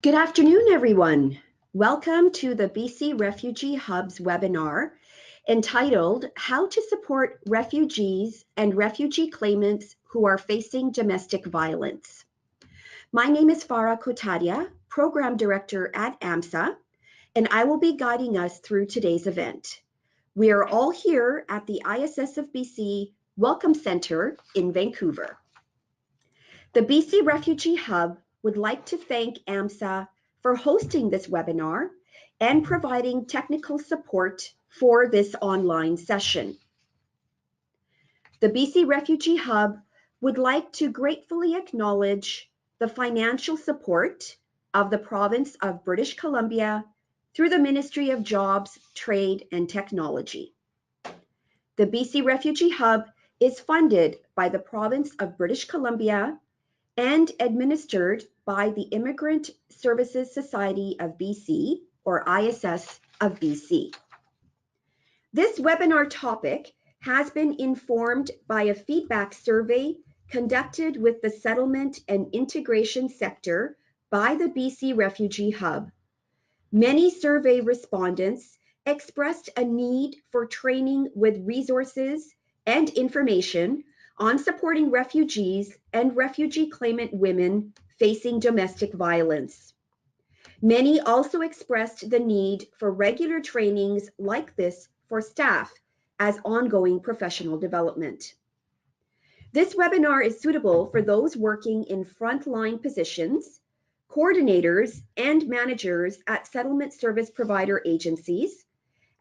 Good afternoon, everyone. Welcome to the BC Refugee Hub's webinar entitled How to Support Refugees and Refugee Claimants Who Are Facing Domestic Violence. My name is Farah Kotadia, Program Director at AMSA, and I will be guiding us through today's event. We are all here at the ISS of BC Welcome Centre in Vancouver. The BC Refugee Hub would like to thank AMSA for hosting this webinar and providing technical support for this online session. The BC Refugee Hub would like to gratefully acknowledge the financial support of the province of British Columbia through the Ministry of Jobs, Trade and Technology. The BC Refugee Hub is funded by the province of British Columbia and administered by the Immigrant Services Society of BC, or ISS of BC. This webinar topic has been informed by a feedback survey conducted with the settlement and integration sector by the BC Refugee Hub. Many survey respondents expressed a need for training with resources and information on supporting refugees and refugee claimant women facing domestic violence. Many also expressed the need for regular trainings like this for staff as ongoing professional development. This webinar is suitable for those working in frontline positions, coordinators and managers at settlement service provider agencies,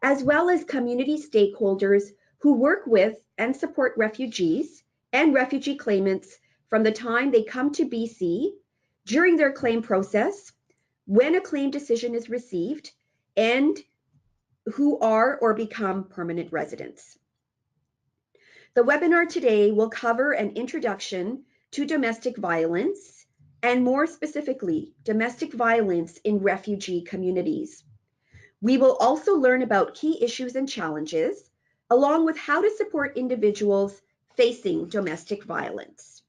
as well as community stakeholders who work with and support refugees and refugee claimants from the time they come to BC, during their claim process, when a claim decision is received, and who are or become permanent residents. The webinar today will cover an introduction to domestic violence, and more specifically, domestic violence in refugee communities. We will also learn about key issues and challenges, along with how to support individuals facing domestic violence.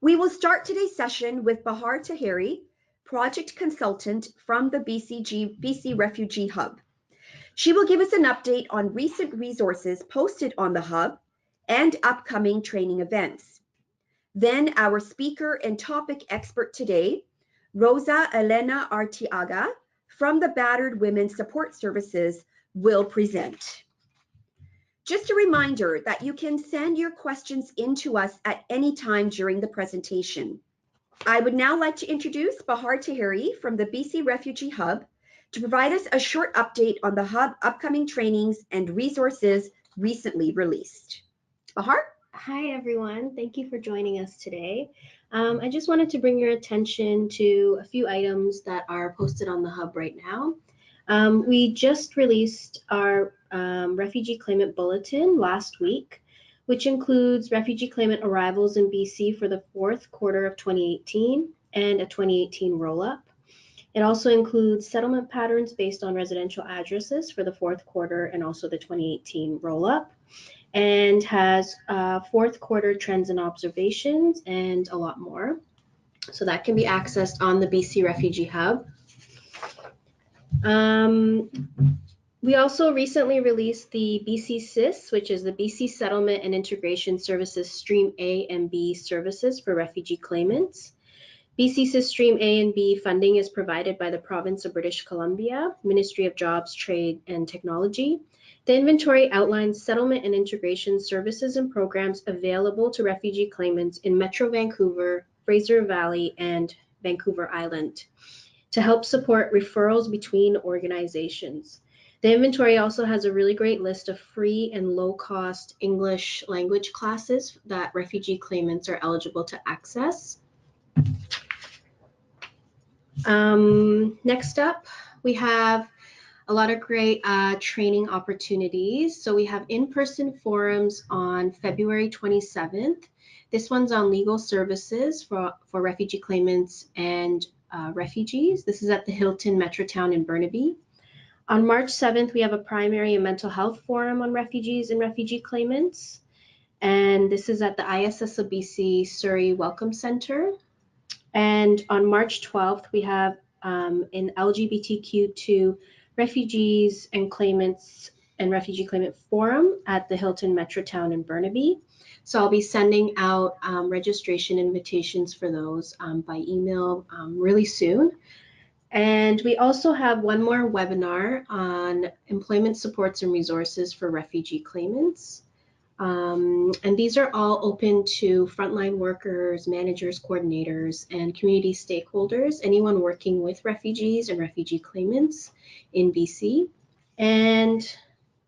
We will start today's session with Bahar Tahiri, project consultant from the BC Refugee Hub. She will give us an update on recent resources posted on the Hub and upcoming training events. Then our speaker and topic expert today, Rosa Elena Artiaga from the Battered Women Support Services, will present. Just a reminder that you can send your questions in to us at any time during the presentation. I would now like to introduce Bahar Tahiri from the BC Refugee Hub to provide us a short update on the Hub upcoming trainings and resources recently released. Bahar? Hi, everyone. Thank you for joining us today. I just wanted to bring your attention to a few items that are posted on the Hub right now. We just released our Refugee Claimant Bulletin last week, which includes refugee claimant arrivals in BC for the fourth quarter of 2018 and a 2018 roll-up. It also includes settlement patterns based on residential addresses for the fourth quarter and also the 2018 roll-up, and has fourth quarter trends and observations and a lot more. So that can be accessed on the BC Refugee Hub. We also recently released the BC SIS, which is the BC Settlement and Integration Services Stream A and B services for refugee claimants. BC SIS Stream A and B funding is provided by the Province of British Columbia, Ministry of Jobs, Trade and Technology. The inventory outlines settlement and integration services and programs available to refugee claimants in Metro Vancouver, Fraser Valley, and Vancouver Island to help support referrals between organizations. The inventory also has a really great list of free and low-cost English language classes that refugee claimants are eligible to access. Next up, we have a lot of great training opportunities. So we have in-person forums on February 27th. This one's on legal services for refugee claimants and refugees. This is at the Hilton Metrotown in Burnaby. On March 7th, we have a primary and mental health forum on refugees and refugee claimants. And this is at the ISS of BC Surrey Welcome Centre. And on March 12th, we have an LGBTQ2 refugees and claimants and refugee claimant forum at the Hilton Metrotown in Burnaby. So I'll be sending out registration invitations for those by email really soon. And we also have one more webinar on employment supports and resources for refugee claimants. And these are all open to frontline workers, managers, coordinators, and community stakeholders, anyone working with refugees and refugee claimants in BC. And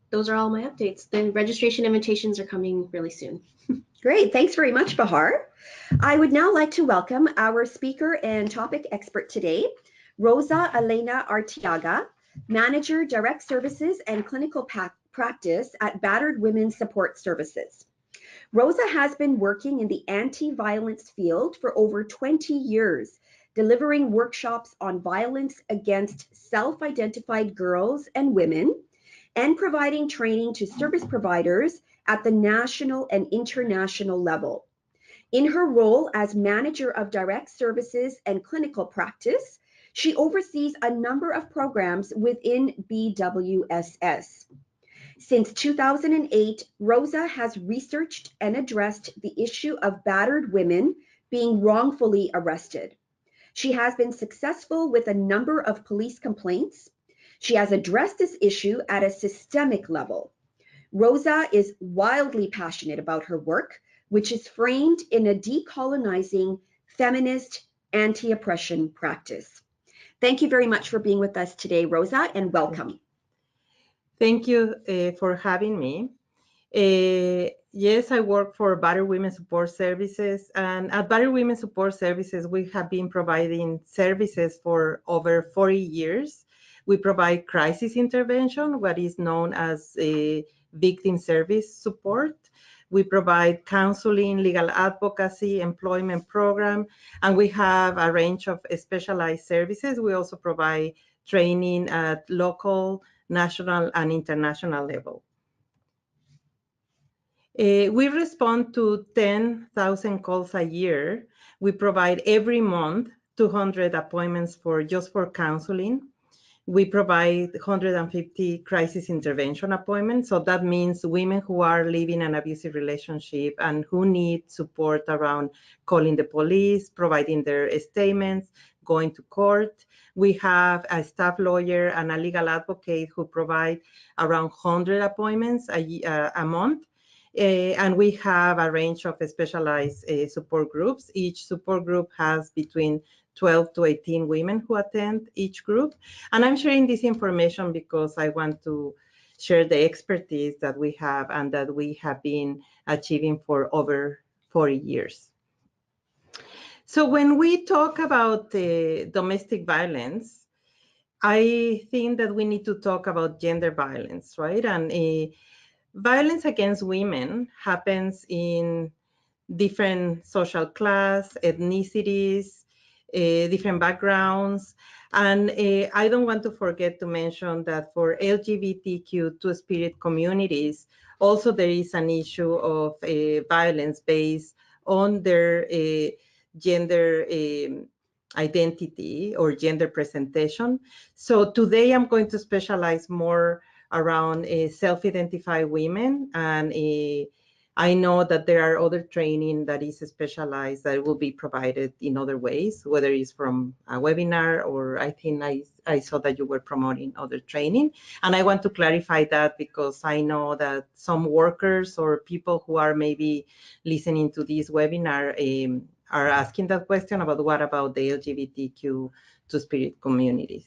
those are all my updates. The registration invitations are coming really soon. Great, thanks very much, Bahar. I would now like to welcome our speaker and topic expert today, Rosa Elena Artiaga, Manager, Direct Services and Clinical Practice at Battered Women's Support Services. Rosa has been working in the anti-violence field for over 20 years, delivering workshops on violence against self-identified girls and women, and providing training to service providers at the national and international level. In her role as Manager of Direct Services and Clinical Practice, she oversees a number of programs within BWSS. Since 2008, Rosa has researched and addressed the issue of battered women being wrongfully arrested. She has been successful with a number of police complaints. She has addressed this issue at a systemic level. Rosa is wildly passionate about her work, which is framed in a decolonizing feminist anti-oppression practice. Thank you very much for being with us today, Rosa, and welcome. Thank you for having me. Yes, I work for Battered Women Support Services, and at Battered Women Support Services, we have been providing services for over 40 years. We provide crisis intervention, what is known as victim service support. We provide counseling, legal advocacy, employment program, and we have a range of specialized services. We also provide training at local, national, and international level. We respond to 10,000 calls a year. We provide every month 200 appointments just for counseling. We provide 150 crisis intervention appointments. So that means women who are living an abusive relationship and who need support around calling the police, providing their statements, going to court. We have a staff lawyer and a legal advocate who provide around 100 appointments a month. And we have a range of specialized support groups. Each support group has between 12 to 18 women who attend each group. And I'm sharing this information because I want to share the expertise that we have and that we have been achieving for over 40 years. So when we talk about domestic violence, I think that we need to talk about gender violence, right? And violence against women happens in different social class, ethnicities, different backgrounds. And I don't want to forget to mention that for LGBTQ two-spirit communities, also there is an issue of violence based on their gender identity or gender presentation. So today I'm going to specialize more around self-identified women, and I know that there are other training that is specialized that will be provided in other ways, whether it's from a webinar or I think I saw that you were promoting other training. And I want to clarify that because I know that some workers or people who are maybe listening to this webinar are asking that question about what about the LGBTQ two-spirit communities.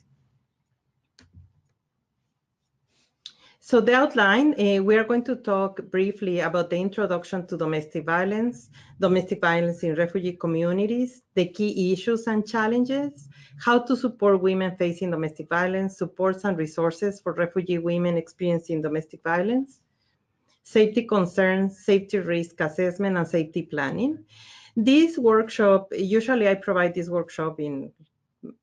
So the outline, we are going to talk briefly about the introduction to domestic violence in refugee communities, the key issues and challenges, how to support women facing domestic violence, supports and resources for refugee women experiencing domestic violence, safety concerns, safety risk assessment, and safety planning. This workshop, usually I provide this workshop in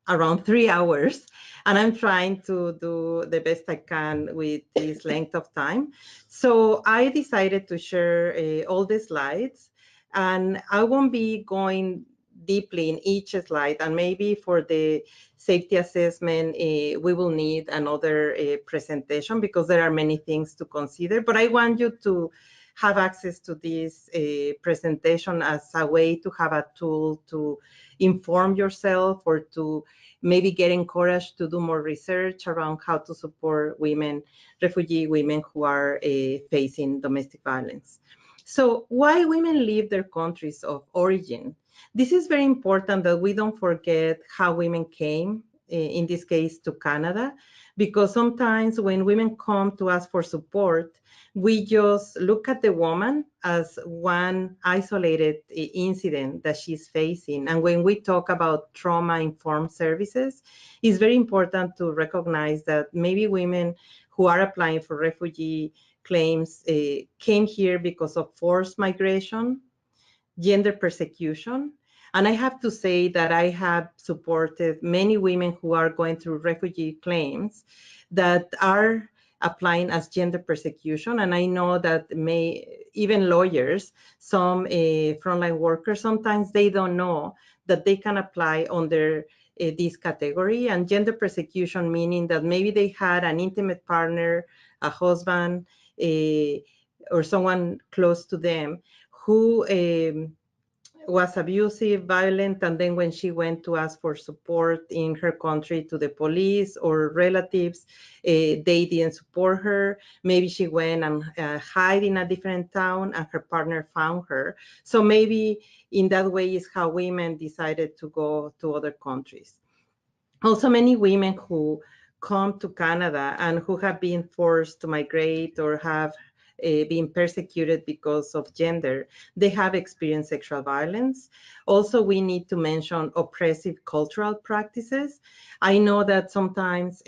around 3 hours, and I'm trying to do the best I can with this length of time. So I decided to share all the slides, and I won't be going deeply in each slide, and maybe for the safety assessment, we will need another presentation because there are many things to consider. But I want you to have access to this presentation as a way to have a tool to inform yourself or to maybe get encouraged to do more research around how to support women, refugee women who are facing domestic violence. So why women leave their countries of origin? This is very important that we don't forget how women came, in this case, to Canada, because sometimes when women come to ask for support, we just look at the woman as one isolated incident that she's facing. And when we talk about trauma-informed services, it's very important to recognize that maybe women who are applying for refugee claims came here because of forced migration, gender persecution. And I have to say that I have supported many women who are going through refugee claims that are applying as gender persecution. And I know that even lawyers, some frontline workers, sometimes they don't know that they can apply under this category. And gender persecution meaning that maybe they had an intimate partner, a husband, or someone close to them who was abusive, violent, and then when she went to ask for support in her country to the police or relatives, they didn't support her. Maybe she went and hid in a different town and her partner found her. So maybe in that way is how women decided to go to other countries. Also, many women who come to Canada and who have been forced to migrate or have been persecuted because of gender, they have experienced sexual violence. Also, we need to mention oppressive cultural practices. I know that sometimes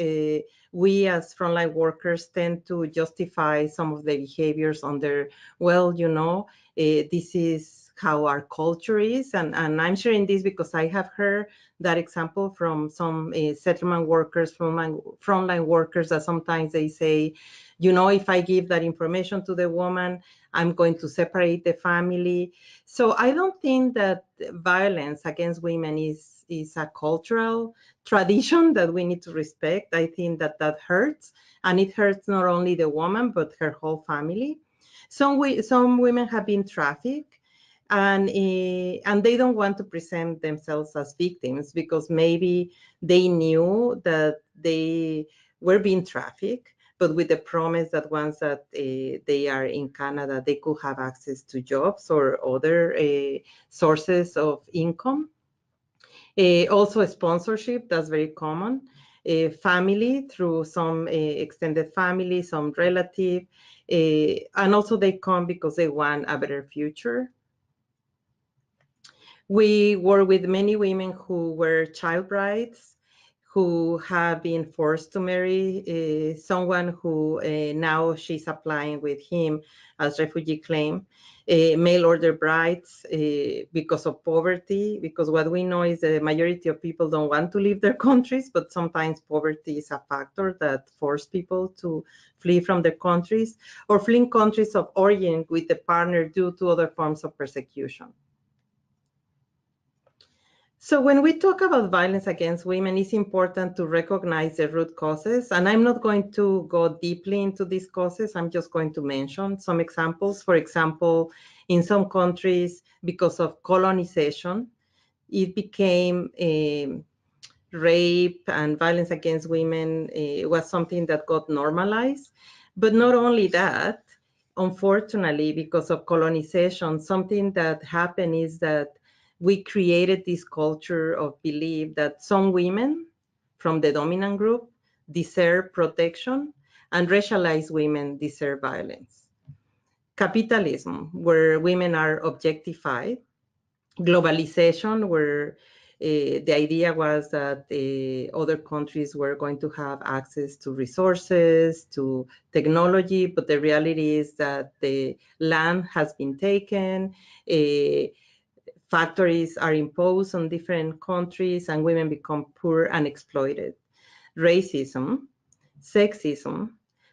we as frontline workers tend to justify some of the behaviors under, well, this is how our culture is. And I'm sharing this because I have heard that example from some settlement workers, frontline workers, that sometimes they say, if I give that information to the woman, I'm going to separate the family. So I don't think that violence against women is a cultural tradition that we need to respect. I think that hurts, and it hurts not only the woman, but her whole family. Some women have been trafficked, and they don't want to present themselves as victims because maybe they knew that they were being trafficked, but with the promise that once that they are in Canada, they could have access to jobs or other sources of income. Also sponsorship, that's very common. Family, through some extended family, some relative, and also they come because they want a better future. We work with many women who were child brides, who have been forced to marry someone who now she's applying with him as refugee claim, mail order brides because of poverty, because what we know is the majority of people don't want to leave their countries, but sometimes poverty is a factor that forces people to flee from their countries or fleeing countries of origin with the partner due to other forms of persecution. So when we talk about violence against women, it's important to recognize the root causes. And I'm not going to go deeply into these causes. I'm just going to mention some examples. For example, in some countries, because of colonization, it became rape and violence against women was something that got normalized. But not only that, unfortunately, because of colonization, something that happened is that we created this culture of belief that some women from the dominant group deserve protection and racialized women deserve violence. Capitalism, where women are objectified. Globalization, where the idea was that other countries were going to have access to resources, to technology, but the reality is that the land has been taken, factories are imposed on different countries, and women become poor and exploited. Racism, sexism,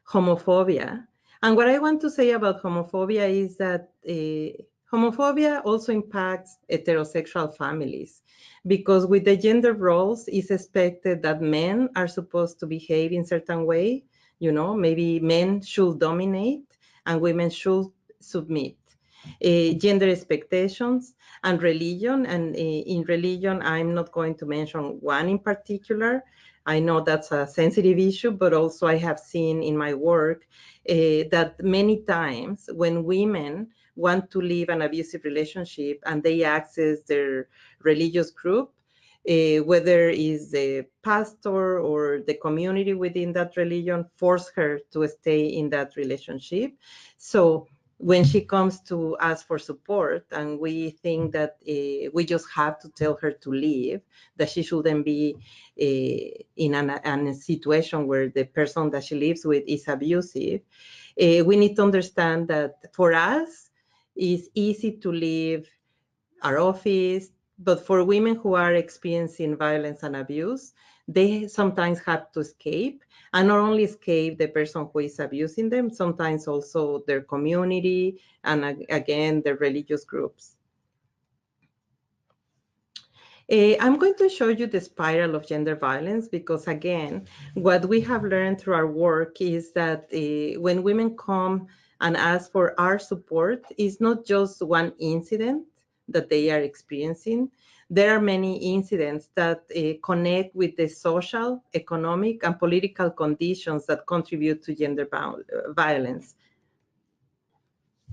homophobia. And what I want to say about homophobia is that Homophobia also impacts heterosexual families because with the gender roles, it's expected that men are supposed to behave in certain way. Maybe men should dominate and women should submit. Gender expectations and religion. And in religion, I'm not going to mention one in particular. I know that's a sensitive issue, but also I have seen in my work that many times when women want to leave an abusive relationship and they access their religious group, whether it's the pastor or the community within that religion, force her to stay in that relationship. So when she comes to ask for support and we think that we just have to tell her to leave, that she shouldn't be in a situation where the person that she lives with is abusive, we need to understand that for us, it's easy to leave our office, but for women who are experiencing violence and abuse, they sometimes have to escape, and not only escape the person who is abusing them, sometimes also their community and again, the religious groups. I'm going to show you the spiral of gender violence because, again, what we have learned through our work is that when women come and ask for our support, it's not just one incident that they are experiencing. There are many incidents that connect with the social, economic, and political conditions that contribute to gender violence.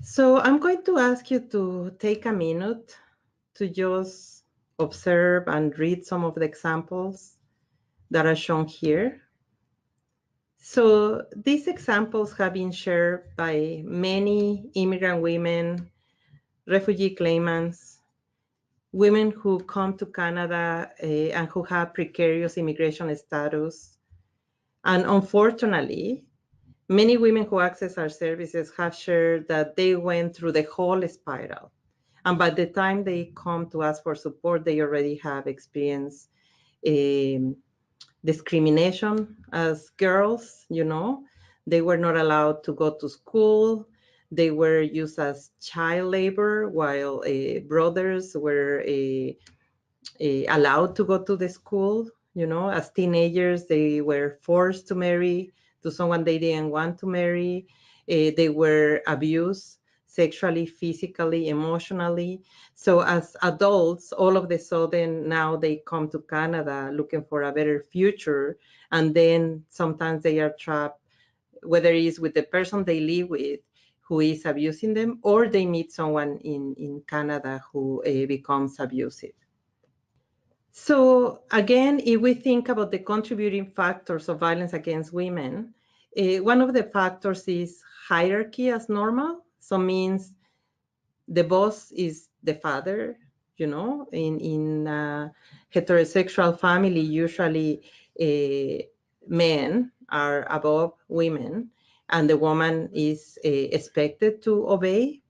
So I'm going to ask you to take a minute to just observe and read some of the examples that are shown here. So these examples have been shared by many immigrant women, refugee claimants, women who come to Canada and who have precarious immigration status. And unfortunately, many women who access our services have shared that they went through the whole spiral. And by the time they come to ask for support, they already have experienced discrimination as girls. They were not allowed to go to school. They were used as child labor while brothers were allowed to go to the school. As teenagers, they were forced to marry to someone they didn't want to marry. They were abused sexually, physically, emotionally. So as adults, all of a sudden now they come to Canada looking for a better future. And then sometimes they are trapped, whether it's with the person they live with who is abusing them, or they meet someone in Canada who becomes abusive. So again, if we think about the contributing factors of violence against women, one of the factors is hierarchy as normal. So means the boss is the father. In a heterosexual family, usually men are above women, and the woman is expected to obey.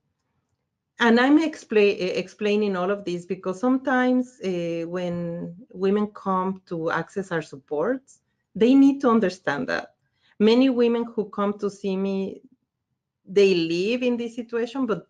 And I'm explaining all of this because sometimes when women come to access our supports, they need to understand that. Many women who come to see me, they live in this situation, but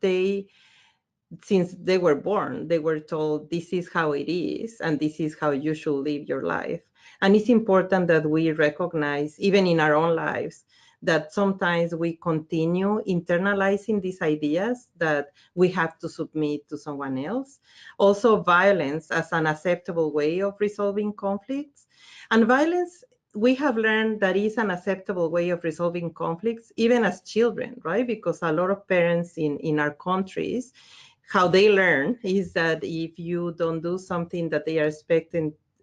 since they were born, they were told this is how it is and this is how you should live your life. And it's important that we recognize, even in our own lives, that sometimes we continue internalizing these ideas that we have to submit to someone else. Also, violence as an acceptable way of resolving conflicts. And violence, we have learned that is an acceptable way of resolving conflicts, even as children, right? Because a lot of parents in our countries, how they learn is that if you don't do something that they are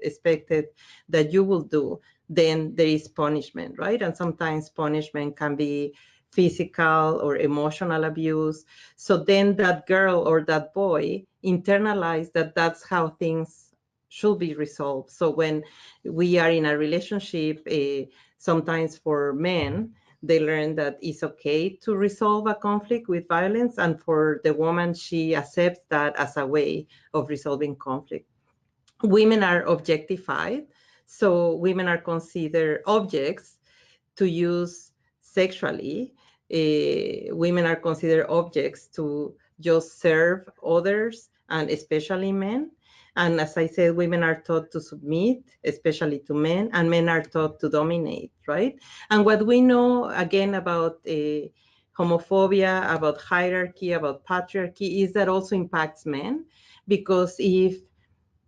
expected that you will do, then there is punishment, right? And sometimes punishment can be physical or emotional abuse. So then that girl or that boy internalize that that's how things should be resolved. So when we are in a relationship, sometimes for men, they learn that it's okay to resolve a conflict with violence, and for the woman, she accepts that as a way of resolving conflict. Women are objectified, so women are considered objects to use sexually. Women are considered objects to just serve others, and especially men. And as I said, women are taught to submit, especially to men, and men are taught to dominate, right? And what we know, again, about homophobia, about hierarchy, about patriarchy, is that also impacts men. Because if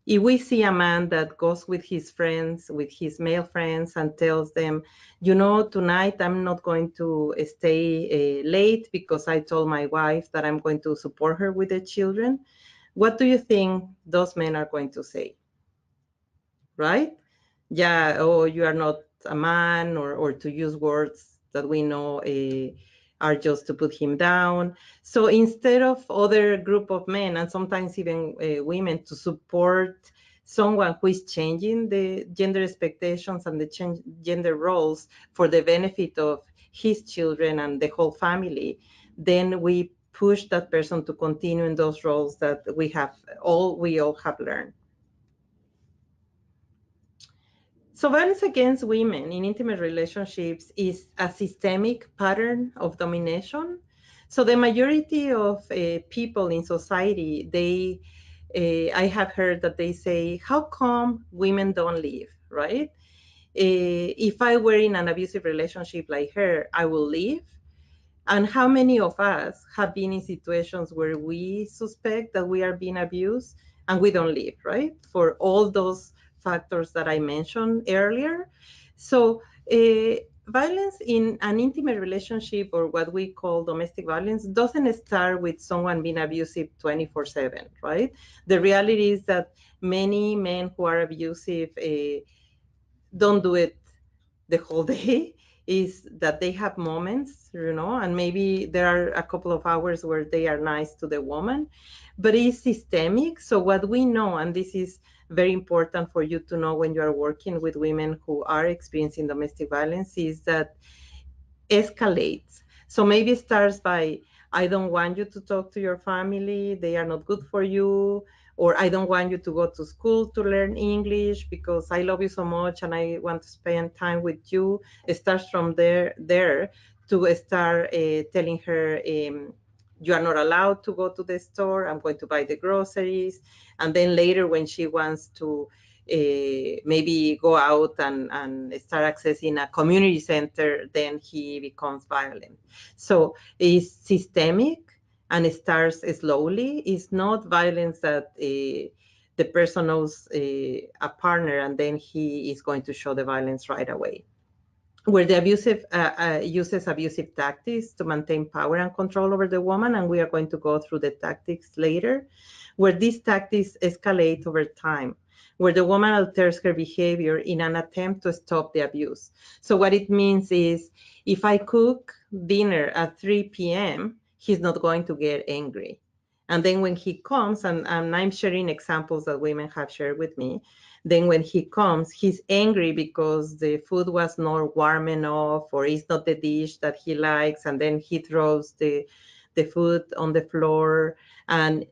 we see a man that goes with his friends, with his male friends, and tells them, you know, tonight I'm not going to stay late because I told my wife that I'm going to support her with the children, what do you think those men are going to say? Right? Yeah, oh, you are not a man, or to use words that we know are just to put him down. So instead of other group of men, and sometimes even women, to support someone who is changing the gender expectations and the gender roles for the benefit of his children and the whole family, then we push that person to continue in those roles that we all have learned. So violence against women in intimate relationships is a systemic pattern of domination. So the majority of people in society, I have heard that they say, how come women don't leave, right? If I were in an abusive relationship like her, I will leave. And how many of us have been in situations where we suspect that we are being abused and we don't leave, right? For all those factors that I mentioned earlier. So, violence in an intimate relationship, or what we call domestic violence, doesn't start with someone being abusive 24/7, right? The reality is that many men who are abusive don't do it the whole day. Is that they have moments, and maybe there are a couple of hours where they are nice to the woman, but it's systemic. So what we know, and this is very important for you to know when you are working with women who are experiencing domestic violence, is that escalates. So maybe it starts by, I don't want you to talk to your family, they are not good for you, or I don't want you to go to school to learn English because I love you so much and I want to spend time with you. It starts from there to start telling her, you are not allowed to go to the store, I'm going to buy the groceries. And then later, when she wants to maybe go out and start accessing a community center, then he becomes violent. So it's systemic and it starts slowly. It's not violence that the person knows a partner and then he is going to show the violence right away. Where the abusive uses abusive tactics to maintain power and control over the woman, and we are going to go through the tactics later, where these tactics escalate over time, where the woman alters her behavior in an attempt to stop the abuse. So what it means is, if I cook dinner at 3 p.m., he's not going to get angry. And then when he comes, and I'm sharing examples that women have shared with me, then when he comes, he's angry because the food was not warm enough, or it's not the dish that he likes, and then he throws the food on the floor. And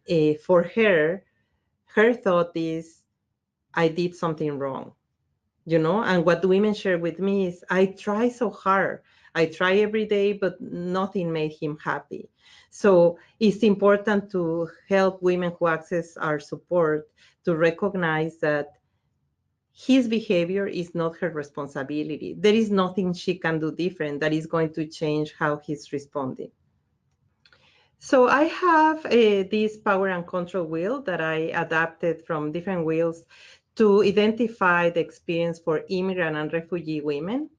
for her thought is, I did something wrong, and what women share with me is, I try so hard. I try every day, but nothing made him happy. So it's important to help women who access our support to recognize that his behavior is not her responsibility. There is nothing she can do different that is going to change how he's responding. So I have this power and control wheel that I adapted from different wheels to identify the experience for immigrant and refugee women.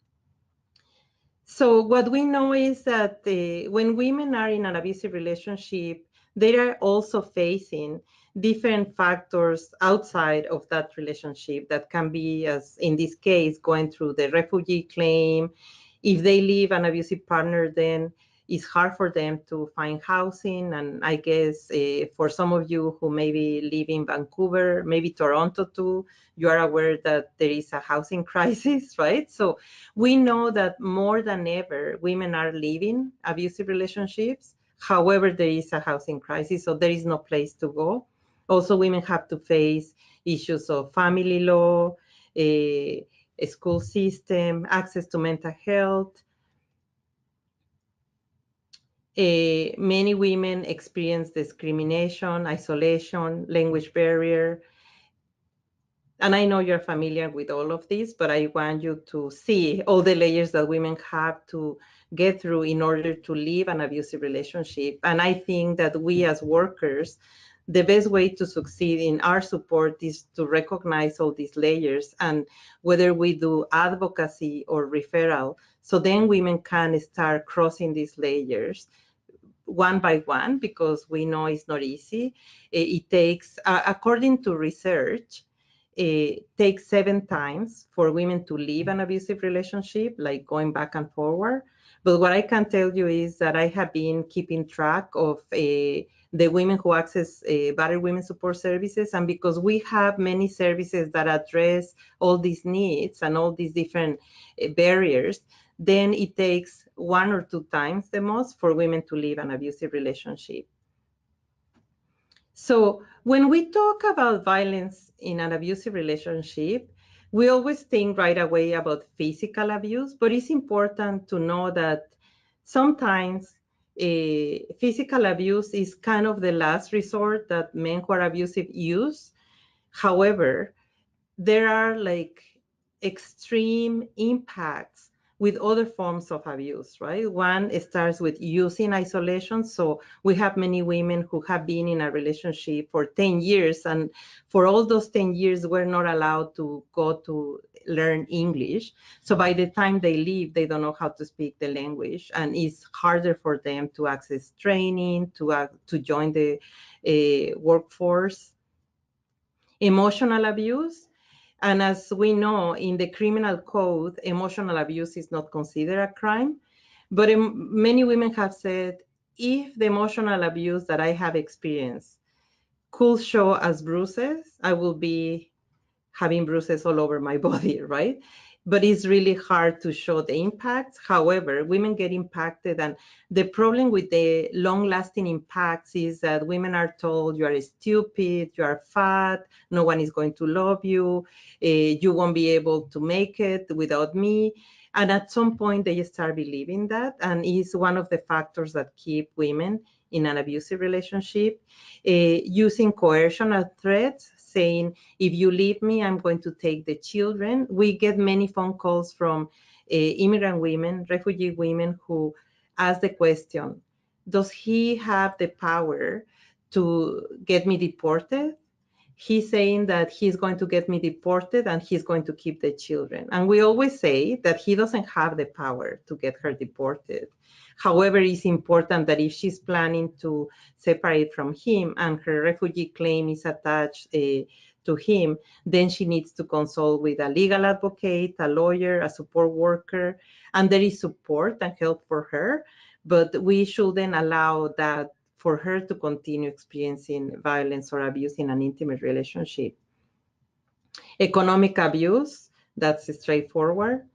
So what we know is that when women are in an abusive relationship, they are also facing different factors outside of that relationship that can be, as in this case, going through the refugee claim. If they leave an abusive partner, then it's hard for them to find housing. And I guess for some of you who maybe live in Vancouver, maybe Toronto too, you are aware that there is a housing crisis, right? So we know that more than ever, women are leaving abusive relationships. However, there is a housing crisis, so there is no place to go. Also, women have to face issues of family law, a school system, access to mental health. Many women experience discrimination, isolation, language barrier. And I know you're familiar with all of this, but I want you to see all the layers that women have to get through in order to leave an abusive relationship. And I think that we as workers, the best way to succeed in our support is to recognize all these layers, and whether we do advocacy or referral, so then women can start crossing these layers one by one, because we know it's not easy. It takes, according to research, it takes 7 times for women to leave an abusive relationship, like going back and forward. But what I can tell you is that I have been keeping track of the women who access battered women support services. And because we have many services that address all these needs and all these different barriers, then it takes 1 or 2 times the most for women to leave an abusive relationship. So when we talk about violence in an abusive relationship, we always think right away about physical abuse, but it's important to know that sometimes physical abuse is kind of the last resort that men who are abusive use. However, there are like extreme impacts with other forms of abuse, right? One starts with using isolation. So we have many women who have been in a relationship for 10 years, and for all those 10 years, we're not allowed to go to learn English. So by the time they leave, they don't know how to speak the language, and it's harder for them to access training, to join the workforce. Emotional abuse. And as we know, in the criminal code, emotional abuse is not considered a crime. But many women have said, if the emotional abuse that I have experienced could show as bruises, I will be having bruises all over my body, right? But it's really hard to show the impacts. However, women get impacted, and the problem with the long-lasting impacts is that women are told you are stupid, you are fat, no one is going to love you, you won't be able to make it without me. And at some point, they start believing that, and is one of the factors that keep women in an abusive relationship. Using coercion and threats, saying, if you leave me, I'm going to take the children. We get many phone calls from immigrant women, refugee women, who ask the question, does he have the power to get me deported? He's saying that he's going to get me deported and he's going to keep the children. And we always say that he doesn't have the power to get her deported. However, it's important that if she's planning to separate from him and her refugee claim is attached to him, then she needs to consult with a legal advocate, a lawyer, a support worker, and there is support and help for her. But we shouldn't allow that for her to continue experiencing violence or abuse in an intimate relationship. Economic abuse, that's straightforward.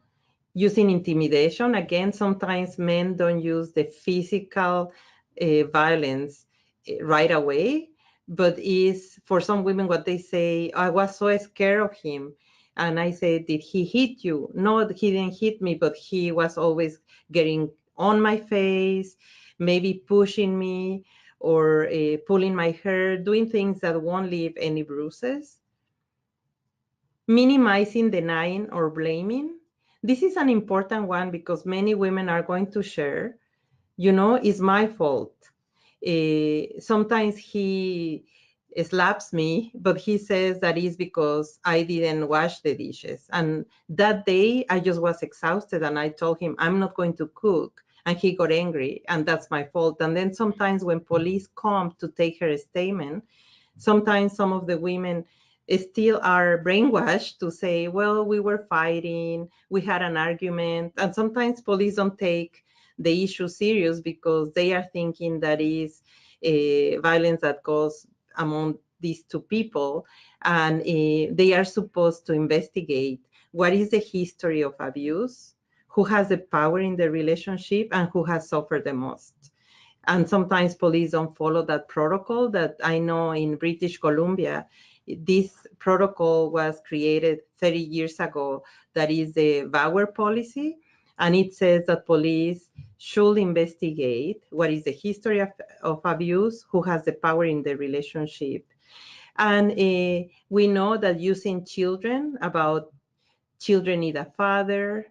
Using intimidation, again, sometimes men don't use the physical violence right away, but is for some women what they say, I was so scared of him. And I say, did he hit you? No, he didn't hit me, but he was always getting on my face, maybe pushing me, or pulling my hair, doing things that won't leave any bruises. Minimizing, denying, or blaming. This is an important one because many women are going to share, it's my fault. Sometimes he slaps me, but he says that is because I didn't wash the dishes. And that day I just was exhausted and I told him I'm not going to cook. And he got angry and that's my fault. And then sometimes when police come to take her statement, sometimes some of the women still are brainwashed to say, well, we were fighting, we had an argument. And sometimes police don't take the issue serious because they are thinking that is violence that goes among these two people. And they are supposed to investigate what is the history of abuse, who has the power in the relationship, and who has suffered the most. And sometimes police don't follow that protocol. That I know in British Columbia, this protocol was created 30 years ago. That is the VAWAR policy, And it says that police should investigate what is the history of abuse, who has the power in the relationship. And we know that using children, about children need a father,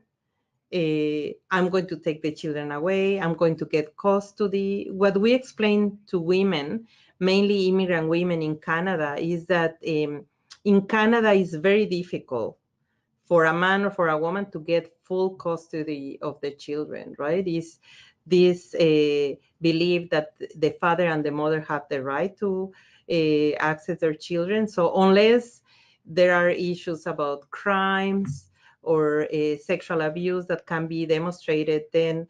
I'm going to take the children away, I'm going to get custody. What we explain to women, mainly immigrant women in Canada, is that in Canada it's very difficult for a man or for a woman to get full custody of the children, right? Is this belief that the father and the mother have the right to access their children. So unless there are issues about crimes or sexual abuse that can be demonstrated, then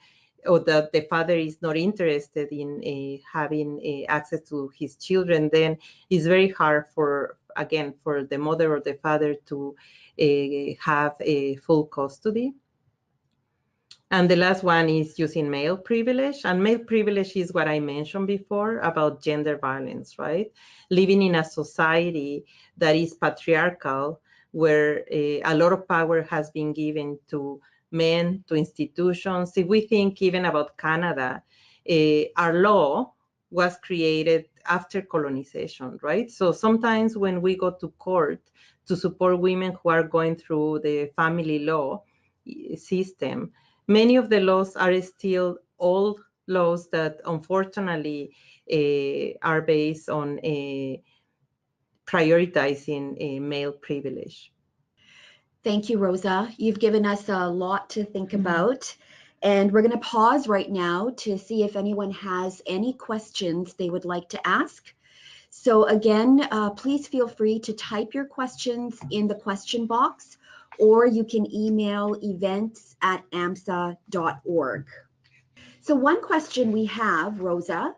or that the father is not interested in having access to his children, then it's very hard for, again, for the mother or the father to have a full custody. And the last one is using male privilege. And male privilege is what I mentioned before about gender violence, right? Living in a society that is patriarchal, where a lot of power has been given to men, to institutions. If we think even about Canada, our law was created after colonization, right? So sometimes when we go to court to support women who are going through the family law system, many of the laws are still old laws that unfortunately are based on prioritizing male privilege. Thank you, Rosa. You've given us a lot to think about. And we're going to pause right now to see if anyone has any questions they would like to ask. So again, please feel free to type your questions in the question box, or you can email events@amsa.org. So one question we have, Rosa,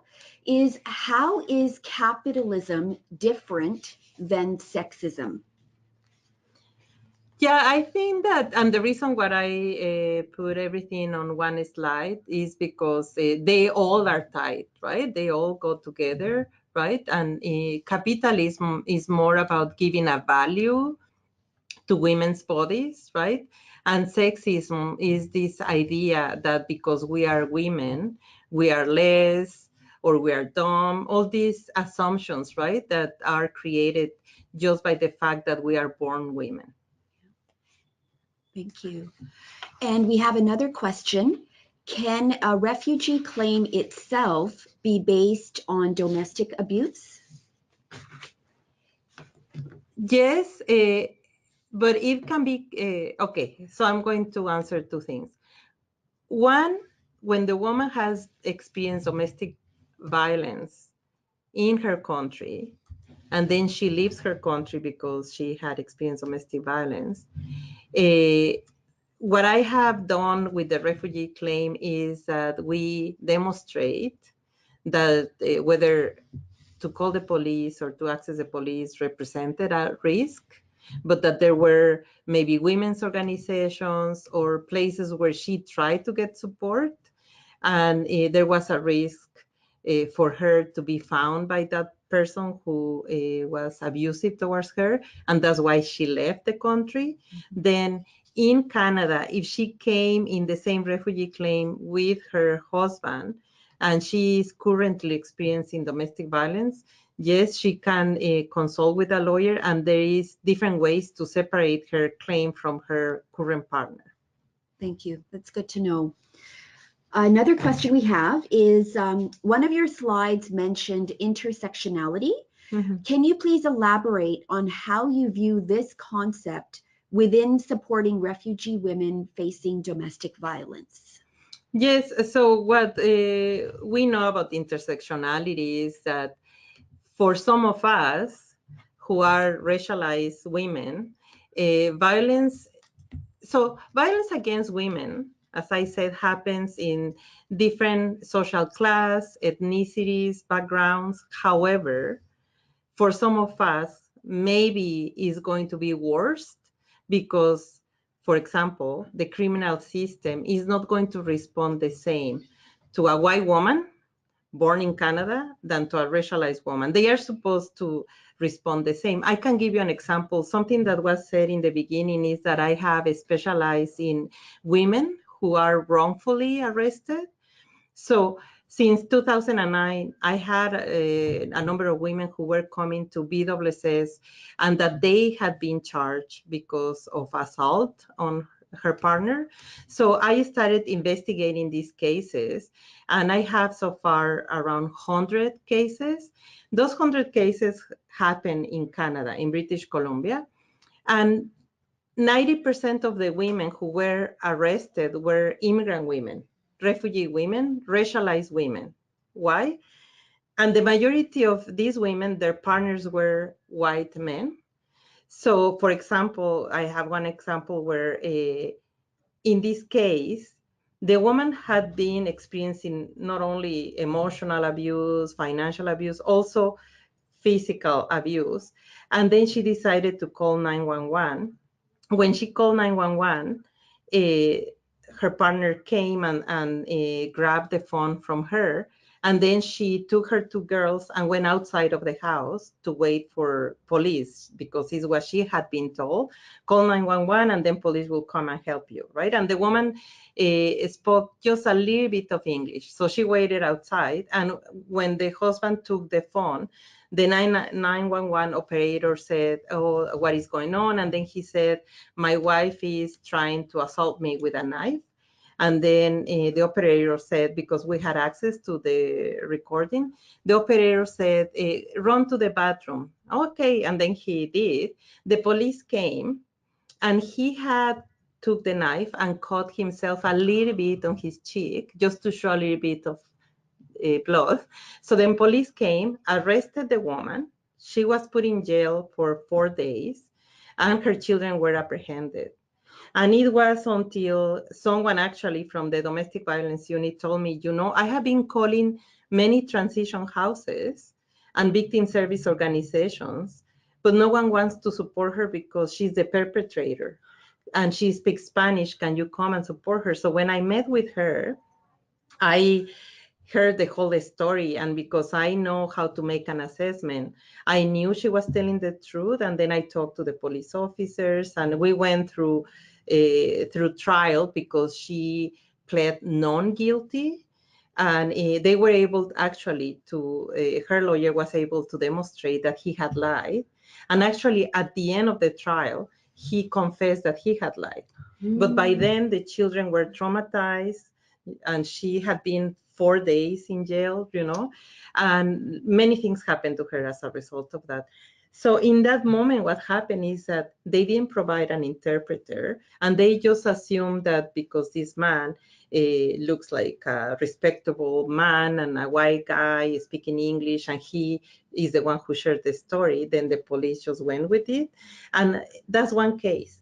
is how is capitalism different than sexism? Yeah, I think that, and the reason why I put everything on one slide is because they all are tied, right? They all go together, right? And capitalism is more about giving a value to women's bodies, right? And sexism is this idea that because we are women, we are less or we are dumb, all these assumptions, right, that are created just by the fact that we are born women. Thank you. And we have another question. Can a refugee claim itself be based on domestic abuse? Yes, but it can be, okay, so I'm going to answer two things. One, when the woman has experienced domestic violence in her country, and then she leaves her country because she had experienced domestic violence, what I have done with the refugee claim is that we demonstrate that whether to call the police or to access the police represented a risk, but that there were maybe women's organizations or places where she tried to get support, and there was a risk for her to be found by that person who was abusive towards her, and that's why she left the country. Then in Canada, if she came in the same refugee claim with her husband, and she is currently experiencing domestic violence, yes, she can consult with a lawyer, and there is different ways to separate her claim from her current partner. Thank you. That's good to know. Another question we have is one of your slides mentioned intersectionality. Mm-hmm. Can you please elaborate on how you view this concept within supporting refugee women facing domestic violence? Yes, so what we know about intersectionality is that for some of us who are racialized women, violence against women, as I said, happens in different social class, ethnicities, backgrounds. However, for some of us, maybe is going to be worse because, for example, the criminal system is not going to respond the same to a white woman born in Canada than to a racialized woman. They are supposed to respond the same. I can give you an example. Something that was said in the beginning is that I have specialized in women who are wrongfully arrested. So since 2009, I had a number of women who were coming to BSS and that they had been charged because of assault on her partner. So I started investigating these cases, and I have so far around 100 cases. Those 100 cases happen in Canada, in British Columbia, and 90% of the women who were arrested were immigrant women, refugee women, racialized women. Why? And the majority of these women, their partners were white men. So, for example, I have one example where in this case, the woman had been experiencing not only emotional abuse, financial abuse, also physical abuse. And then she decided to call 911. When she called 911, her partner came and grabbed the phone from her. And then she took her two girls and went outside of the house to wait for police, because it's what she had been told. Call 911 and then police will come and help you, right? And the woman spoke just a little bit of English. So she waited outside. And when the husband took the phone, the 911 operator said, "Oh, what is going on?" And then he said, "My wife is trying to assault me with a knife." And then the operator said, because we had access to the recording, the operator said, "Run to the bathroom." Okay, and then he did. The police came, and he had took the knife and cut himself a little bit on his cheek, just to show a little bit of blood. So then police came, arrested the woman. She was put in jail for 4 days, and her children were apprehended. And it was until someone actually from the domestic violence unit told me, I have been calling many transition houses and victim service organizations, but no one wants to support her because she's the perpetrator and she speaks Spanish. Can you come and support her? So when I met with her, I heard the whole story, and because I know how to make an assessment, I knew she was telling the truth. And then I talked to the police officers, and we went through trial because she pled non-guilty, and they were able actually to her lawyer was able to demonstrate that he had lied. And actually at the end of the trial, he confessed that he had lied. But by then the children were traumatized, and she had been 4 days in jail, and many things happened to her as a result of that. So in that moment, what happened is that they didn't provide an interpreter, and they just assumed that because this man looks like a respectable man and a white guy speaking English, and he is the one who shared the story, then the police just went with it. And that's one case.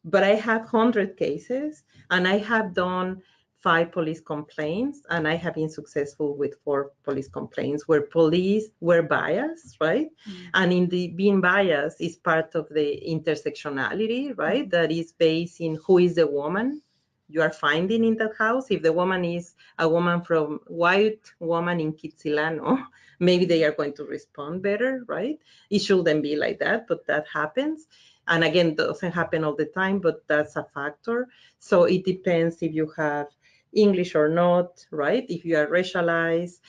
But I have 100 cases, and I have done 5 police complaints, and I have been successful with 4 police complaints where police were biased, right? Mm-hmm. And in the being biased is part of the intersectionality, right? Mm-hmm. That is based in who is the woman you are finding in that house. If the woman is a woman from white woman in Kitsilano, maybe they are going to respond better, right? It shouldn't be like that, but that happens. And again, it doesn't happen all the time, but that's a factor. So it depends if you have English or not, right? If you are racialized,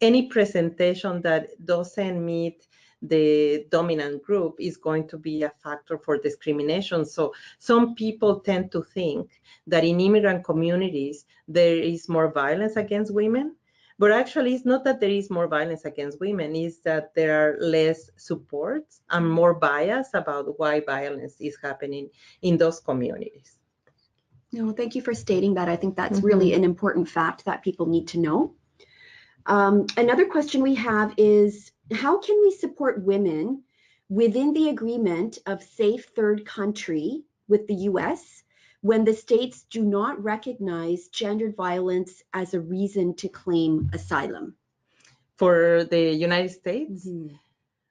any presentation that doesn't meet the dominant group is going to be a factor for discrimination. So some people tend to think that in immigrant communities, there is more violence against women. But actually, it's not that there is more violence against women, it's that there are less support and more bias about why violence is happening in those communities. No, thank you for stating that. I think that's really an important fact that people need to know. Another question we have is, how can we support women within the agreement of safe third country with the US when the states do not recognize gendered violence as a reason to claim asylum? For the United States? Mm-hmm.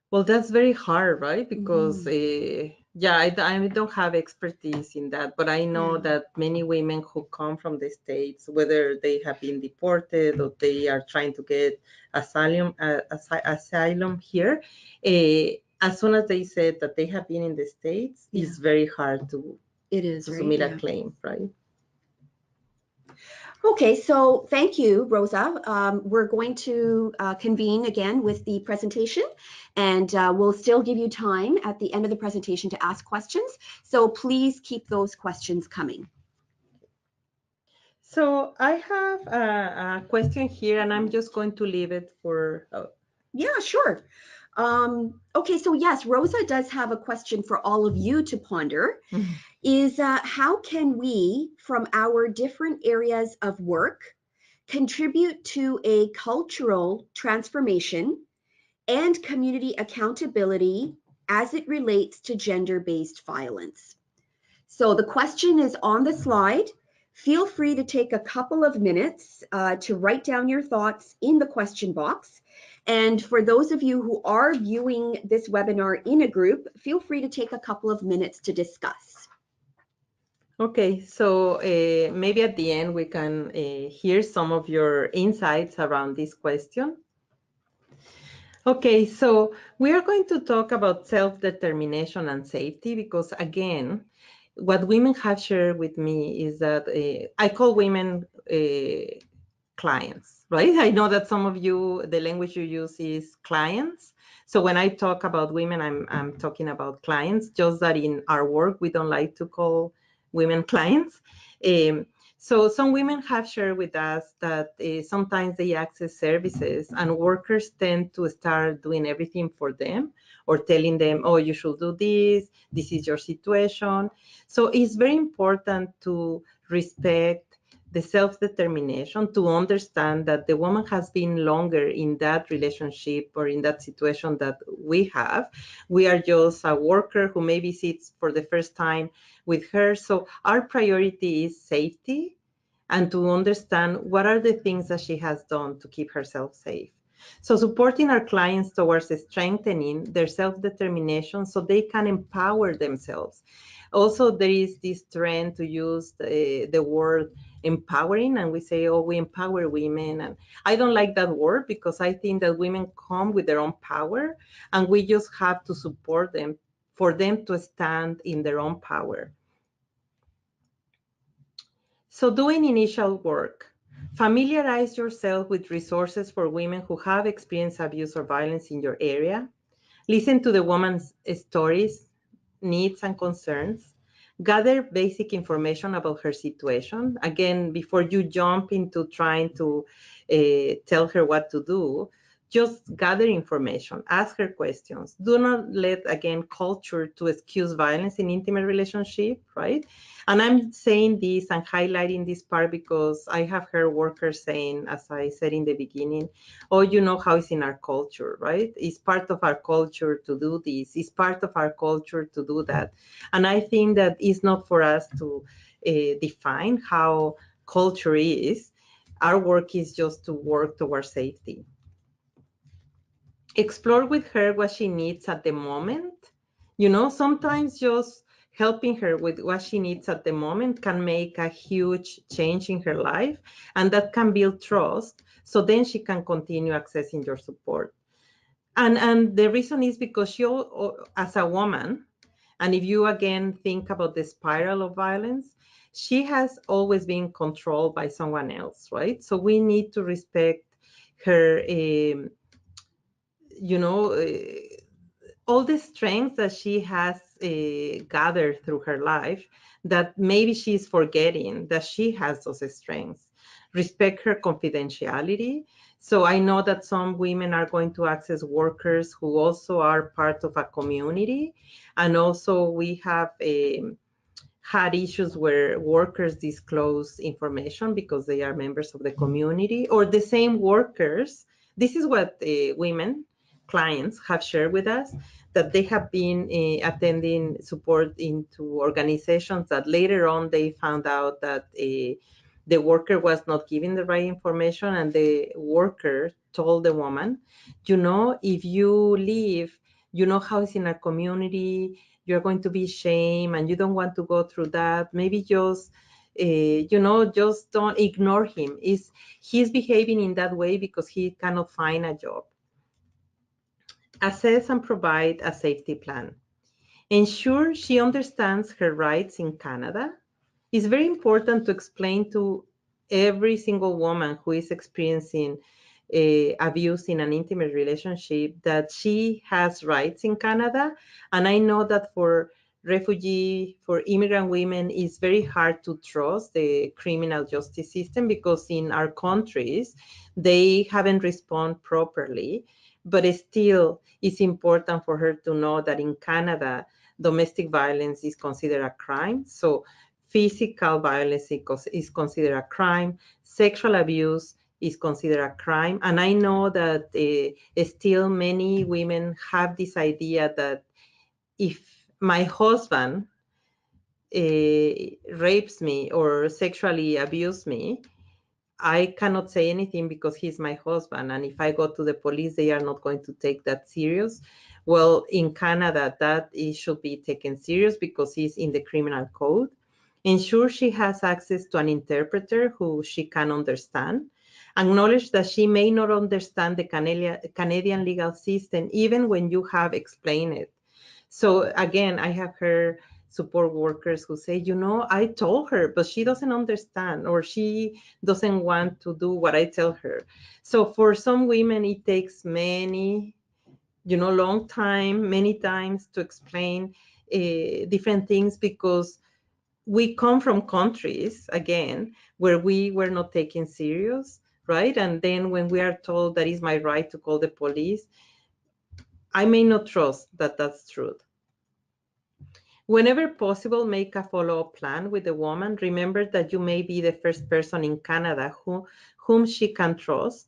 Well, that's very hard, right? Because, I don't have expertise in that, but I know that many women who come from the States, whether they have been deported or they are trying to get asylum here, as soon as they said that they have been in the States, it's very hard to submit a claim, right? Okay, so thank you, Rosa. We're going to convene again with the presentation, and we'll still give you time at the end of the presentation to ask questions. So please keep those questions coming. So I have a question here, and I'm just going to leave it for. Yeah, sure. Okay, so yes, Rosa does have a question for all of you to ponder. Is how can we, from our different areas of work, contribute to a cultural transformation and community accountability as it relates to gender-based violence? So the question is on the slide. Feel free to take a couple of minutes to write down your thoughts in the question box. And for those of you who are viewing this webinar in a group, feel free to take a couple of minutes to discuss. Okay, so maybe at the end we can hear some of your insights around this question. Okay, so we are going to talk about self-determination and safety because, again, what women have shared with me is that I call women clients, right? I know that some of you, the language you use is clients. So when I talk about women, I'm talking about clients, just that in our work, we don't like to call women clients. So some women have shared with us that sometimes they access services and workers tend to start doing everything for them or telling them, oh, you should do this is your situation. So it's very important to respect the self-determination, to understand that the woman has been longer in that relationship or in that situation that we have. We are just a worker who maybe sits for the first time with her. So our priority is safety and to understand what are the things that she has done to keep herself safe. So supporting our clients towards strengthening their self-determination so they can empower themselves. Also, there is this trend to use the word empowering, and we say, oh, we empower women. And I don't like that word because I think that women come with their own power, and we just have to support them for them to stand in their own power. So doing initial work. Familiarize yourself with resources for women who have experienced abuse or violence in your area. Listen to the woman's stories, needs, and concerns. Gather basic information about her situation. Again, before you jump into trying to tell her what to do, just gather information, ask her questions. Do not let, again, culture to excuse violence in intimate relationship, right? And I'm saying this and highlighting this part because I have heard workers saying, as I said in the beginning, oh, you know how it's in our culture, right? It's part of our culture to do this. It's part of our culture to do that. And I think that it's not for us to define how culture is. Our work is just to work towards safety. Explore with her what she needs at the moment. You know, sometimes just helping her with what she needs at the moment can make a huge change in her life, and that can build trust. So then she can continue accessing your support. And the reason is because she, as a woman, and if you again think about the spiral of violence, she has always been controlled by someone else, right? So we need to respect her, you know, all the strengths that she has gathered through her life that maybe she's forgetting that she has those strengths. Respect her confidentiality. So I know that some women are going to access workers who also are part of a community. And also we have had issues where workers disclose information because they are members of the community, or the same workers. This is what women clients have shared with us, that they have been attending support into organizations that later on they found out that the worker was not giving the right information, and the worker told the woman, you know, if you leave, you know how it's in our community, you're going to be shamed and you don't want to go through that. Maybe just you know, just don't ignore him. He's behaving in that way because he cannot find a job. Assess and provide a safety plan. Ensure she understands her rights in Canada. It's very important to explain to every single woman who is experiencing abuse in an intimate relationship that she has rights in Canada. And I know that for immigrant women, it's very hard to trust the criminal justice system because in our countries, they haven't responded properly. But still, it's important for her to know that in Canada, domestic violence is considered a crime. So physical violence is considered a crime. Sexual abuse is considered a crime. And I know that still many women have this idea that if my husband rapes me or sexually abuses me, I cannot say anything because he's my husband. And if I go to the police, they are not going to take that serious. Well, in Canada, that should be taken serious because he's in the criminal code. Ensure she has access to an interpreter who she can understand. Acknowledge that she may not understand the Canadian legal system, even when you have explained it. So again, I have heard support workers who say, I told her, but she doesn't understand or she doesn't want to do what I tell her. So for some women, it takes many, long time, many times to explain different things because we come from countries, again, where we were not taken serious, right? And then when we are told that is my right to call the police, I may not trust that that's true. Whenever possible, make a follow-up plan with the woman. Remember that you may be the first person in Canada whom she can trust.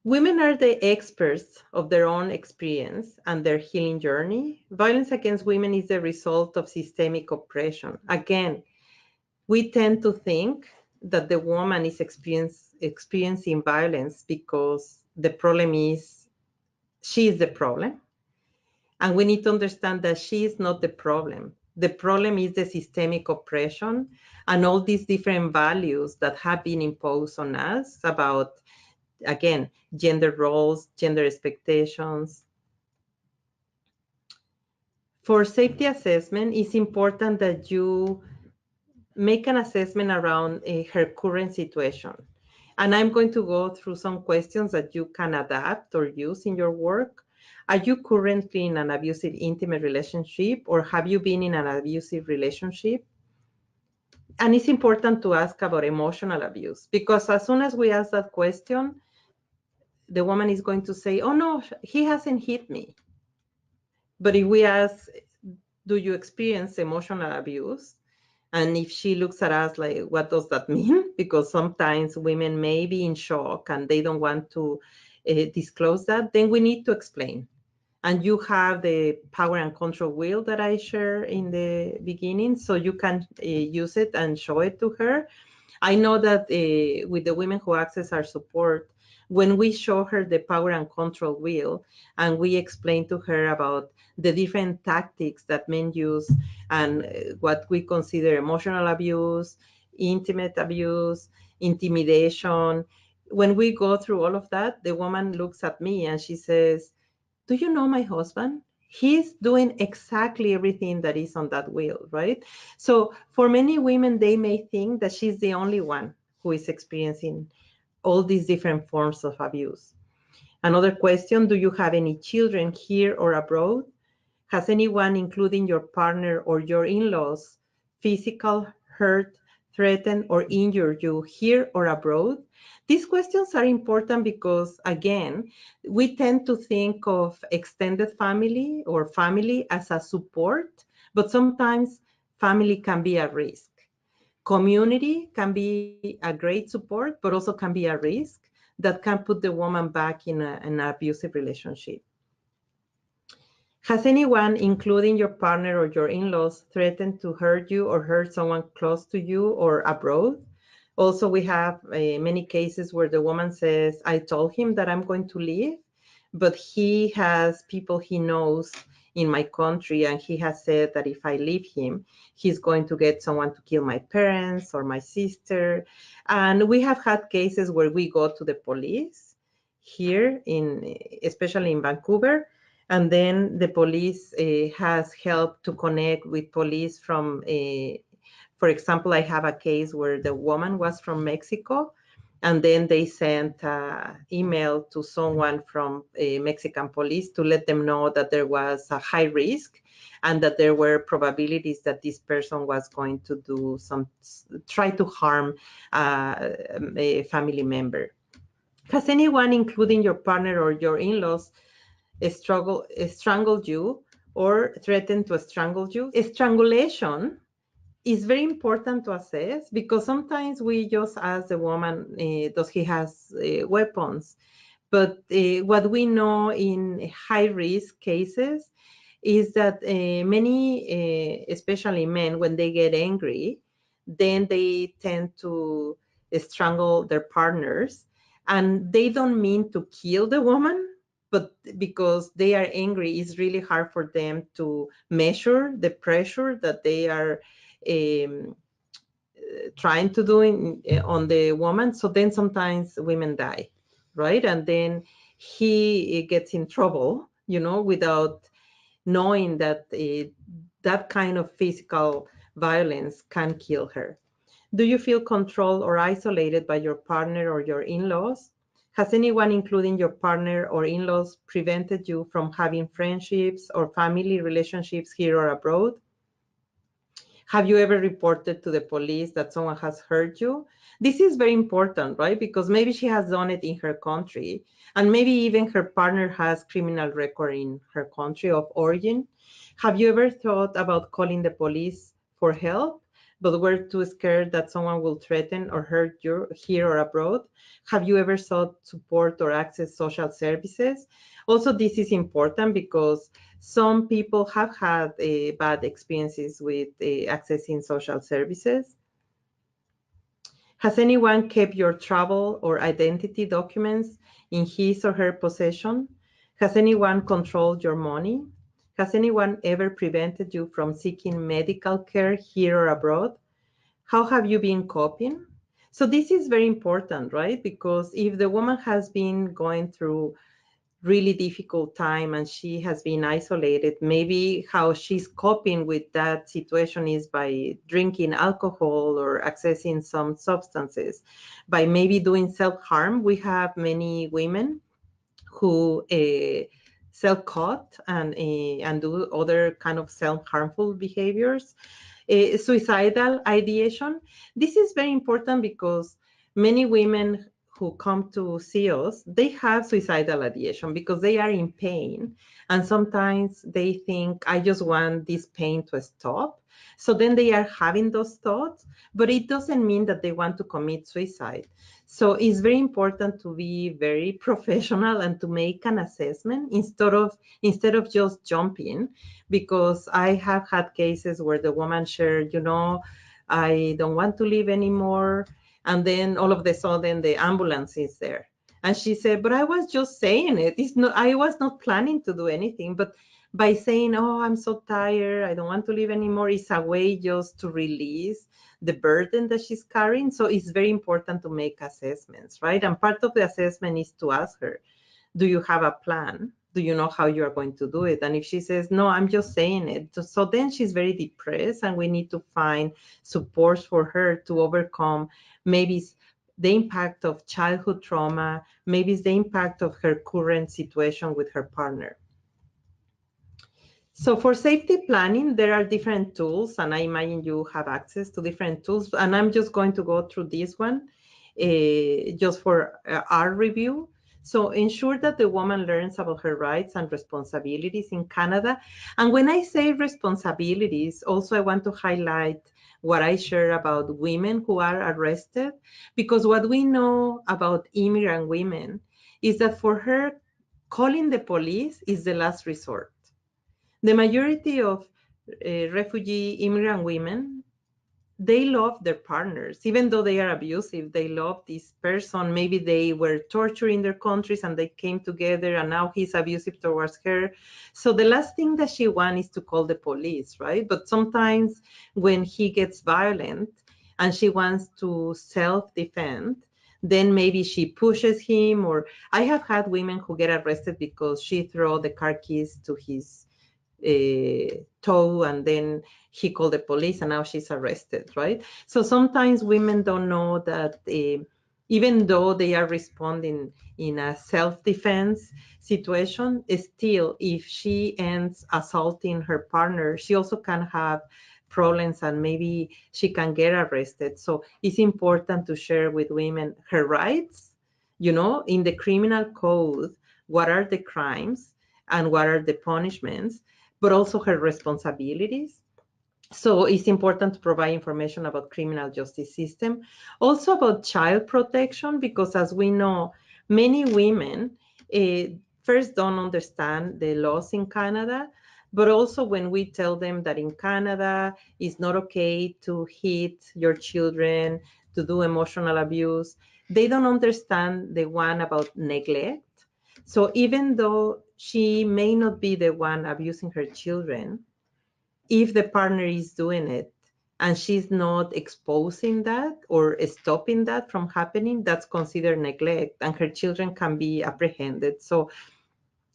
Women are the experts of their own experience and their healing journey. Violence against women is the result of systemic oppression. Again, we tend to think that the woman is experiencing violence because the problem is she is the problem. And we need to understand that she is not the problem. The problem is the systemic oppression and all these different values that have been imposed on us about, again, gender roles, gender expectations. For safety assessment, it's important that you make an assessment around her current situation. And I'm going to go through some questions that you can adapt or use in your work. Are you currently in an abusive intimate relationship or have you been in an abusive relationship? And it's important to ask about emotional abuse because as soon as we ask that question, the woman is going to say, oh no, he hasn't hit me. But if we ask, do you experience emotional abuse? And if she looks at us like, what does that mean? Because sometimes women may be in shock and they don't want to disclose that, then we need to explain. And you have the power and control wheel that I shared in the beginning, so you can use it and show it to her. I know that with the women who access our support, when we show her the power and control wheel and we explain to her about the different tactics that men use and what we consider emotional abuse, intimate abuse, intimidation, when we go through all of that, the woman looks at me and she says, do you know my husband? He's doing exactly everything that is on that wheel, right? So for many women, they may think that she's the only one who is experiencing all these different forms of abuse. Another question, do you have any children here or abroad? Has anyone, including your partner or your in-laws, physical, hurt, threatened, or injured you here or abroad? These questions are important because, again, we tend to think of extended family or family as a support, but sometimes family can be a risk. Community can be a great support, but also can be a risk that can put the woman back in an abusive relationship. Has anyone, including your partner or your in-laws, threatened to hurt you or hurt someone close to you or abroad? Also, we have many cases where the woman says, I told him that I'm going to leave, but he has people he knows in my country, and he has said that if I leave him, he's going to get someone to kill my parents or my sister. And we have had cases where we go to the police here, especially in Vancouver, and then the police has helped to connect with police For example, I have a case where the woman was from Mexico, and then they sent an email to someone from Mexican police to let them know that there was a high risk and that there were probabilities that this person was going to try to harm a family member. Has anyone, including your partner or your in-laws, strangled you or threatened to strangle you? Strangulation is very important to assess because sometimes we just ask the woman, does he has weapons? But what we know in high risk cases is that many, especially men, when they get angry, then they tend to strangle their partners. And they don't mean to kill the woman, but because they are angry, it's really hard for them to measure the pressure that they are um, trying to do on the woman. So then sometimes women die, right? And then he gets in trouble, without knowing that that kind of physical violence can kill her. Do you feel controlled or isolated by your partner or your in-laws? Has anyone, including your partner or in-laws, prevented you from having friendships or family relationships here or abroad? Have you ever reported to the police that someone has hurt you? This is very important, right? Because maybe she has done it in her country, and maybe even her partner has criminal record in her country of origin. Have you ever thought about calling the police for help, but were too scared that someone will threaten or hurt you here or abroad? Have you ever sought support or access social services? Also, this is important because some people have had bad experiences with accessing social services. Has anyone kept your travel or identity documents in his or her possession? Has anyone controlled your money? Has anyone ever prevented you from seeking medical care here or abroad? How have you been coping? So this is very important, right? Because if the woman has been going through really difficult time and she has been isolated, maybe how she's coping with that situation is by drinking alcohol or accessing some substances, by maybe doing self-harm. We have many women who self-cut and do other kind of self-harmful behaviors. Suicidal ideation. This is very important because many women who come to see us, they have suicidal ideation because they are in pain. And sometimes they think, I just want this pain to stop. So then they are having those thoughts, but it doesn't mean that they want to commit suicide. So it's very important to be very professional and to make an assessment instead of just jumping, because I have had cases where the woman shared, I don't want to live anymore. And then all of a sudden the ambulance is there. And she said, but I was just saying it. I was not planning to do anything. But by saying, oh, I'm so tired, I don't want to live anymore, it's a way just to release the burden that she's carrying. So it's very important to make assessments, right? And part of the assessment is to ask her, do you have a plan? Do you know how you are going to do it? And if she says, no, I'm just saying it. So then she's very depressed, and we need to find support for her to overcome maybe the impact of childhood trauma, maybe it's the impact of her current situation with her partner. So for safety planning, there are different tools, and I imagine you have access to different tools. And I'm just going to go through this one just for our review. So ensure that the woman learns about her rights and responsibilities in Canada. And when I say responsibilities, also I want to highlight what I share about women who are arrested, because what we know about immigrant women is that for her, calling the police is the last resort. The majority of refugee immigrant women, they love their partners. Even though they are abusive, they love this person. Maybe they were tortured in their countries and they came together and now he's abusive towards her. So the last thing that she wants is to call the police, right? But sometimes when he gets violent and she wants to self-defend, then maybe she pushes him. Or I have had women who get arrested because she threw the car keys to his tow, and then he called the police and now she's arrested, right? So sometimes women don't know that even though they are responding in a self-defense situation, still if she ends assaulting her partner, she also can have problems and maybe she can get arrested. So it's important to share with women her rights, in the criminal code, what are the crimes and what are the punishments, but also her responsibilities. So it's important to provide information about criminal justice system, also about child protection, because as we know, many women first don't understand the laws in Canada, but also when we tell them that in Canada it's not okay to hit your children, to do emotional abuse, they don't understand the one about neglect. So even though she may not be the one abusing her children, if the partner is doing it and she's not exposing that or stopping that from happening, that's considered neglect and her children can be apprehended. So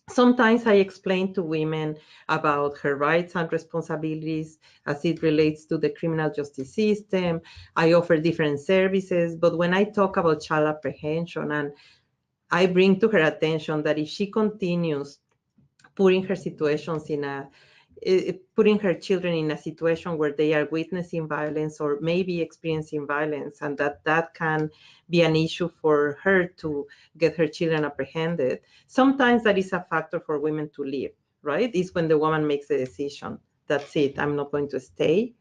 sometimes I explain to women about her rights and responsibilities as it relates to the criminal justice system. I offer different services, but when I talk about child apprehension, and I bring to her attention that if she continues putting her situations in a putting her children in a situation where they are witnessing violence or maybe experiencing violence, and that can be an issue for her to get her children apprehended. Sometimes that is a factor for women to leave, right? It's when the woman makes the decision. That's it. I'm not going to stay.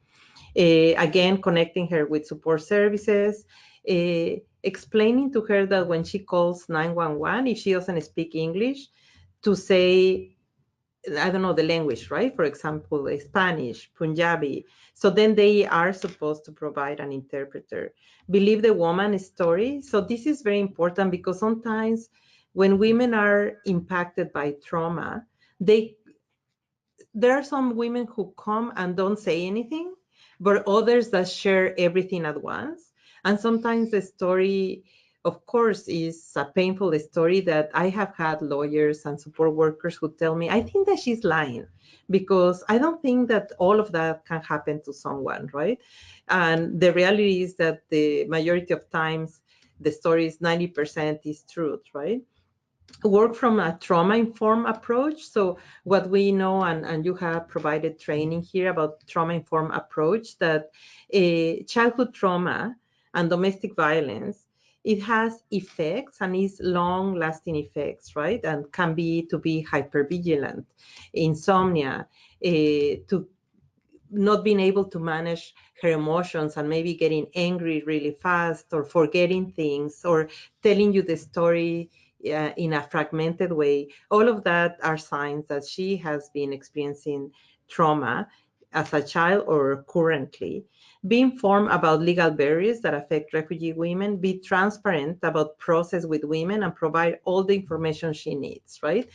Again, connecting her with support services, explaining to her that when she calls 911, if she doesn't speak English, to say, I don't know the language, right? For example, Spanish, Punjabi. So then they are supposed to provide an interpreter. Believe the woman's story. So this is very important because sometimes when women are impacted by trauma, there are some women who come and don't say anything, but others that share everything at once. And sometimes the story, of course, is a painful story that I have had lawyers and support workers who tell me, I think that she's lying because I don't think that all of that can happen to someone, right? And the reality is that the majority of times the story is 90% is truth, right? Work from a trauma-informed approach. So what we know, and you have provided training here about trauma-informed approach, that childhood trauma and domestic violence, it has effects and is long-lasting effects, right? And can be to be hypervigilant, insomnia, to not being able to manage her emotions and maybe getting angry really fast or forgetting things or telling you the story in a fragmented way. All of that are signs that she has been experiencing trauma as a child or currently. Be informed about legal barriers that affect refugee women. Be transparent about process with women and provide all the information she needs, right?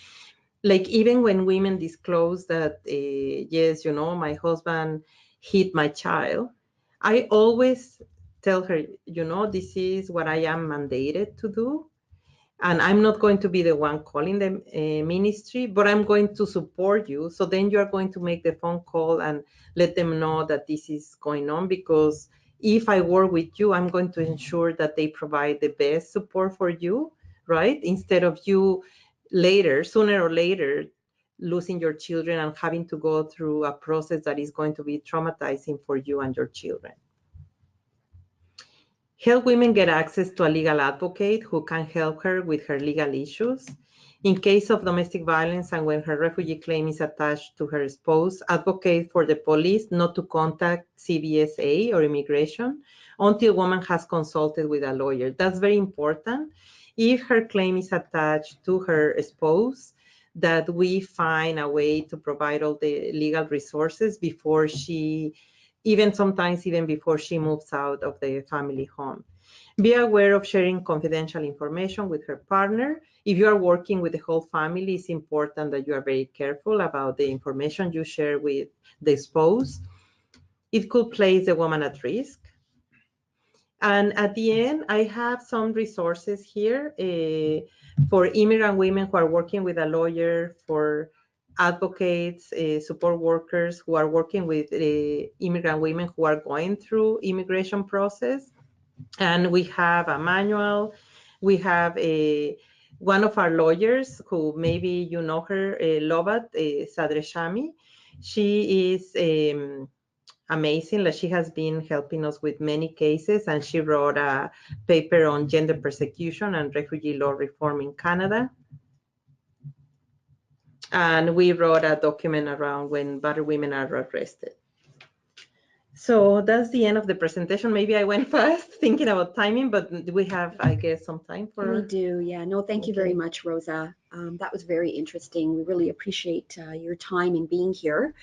Like even when women disclose that, yes, my husband hit my child, I always tell her, this is what I am mandated to do. And I'm not going to be the one calling the ministry, but I'm going to support you. So then you are going to make the phone call and let them know that this is going on, because if I work with you, I'm going to ensure that they provide the best support for you, right? Instead of you sooner or later, losing your children and having to go through a process that is going to be traumatizing for you and your children. Help women get access to a legal advocate who can help her with her legal issues. In case of domestic violence and when her refugee claim is attached to her spouse, advocate for the police not to contact CBSA or immigration until woman has consulted with a lawyer. That's very important. If her claim is attached to her spouse, that we find a way to provide all the legal resources before sometimes even before she moves out of the family home. Be aware of sharing confidential information with her partner. If you are working with the whole family, it's important that you are very careful about the information you share with the spouse. It could place the woman at risk. And at the end, I have some resources here for immigrant women who are working with a lawyer for advocates, support workers who are working with immigrant women who are going through immigration process. And we have a manual. We have one of our lawyers who maybe you know her, Lobat Sadreshami. She is amazing. Like, she has been helping us with many cases, and she wrote a paper on gender persecution and refugee law reform in Canada. And we wrote a document around when battered women are arrested. So that's the end of the presentation. Maybe I went fast thinking about timing, but we have, I guess, some time for... We do, yeah. No, thank you very much, Rosa. That was very interesting. We really appreciate your time in being here.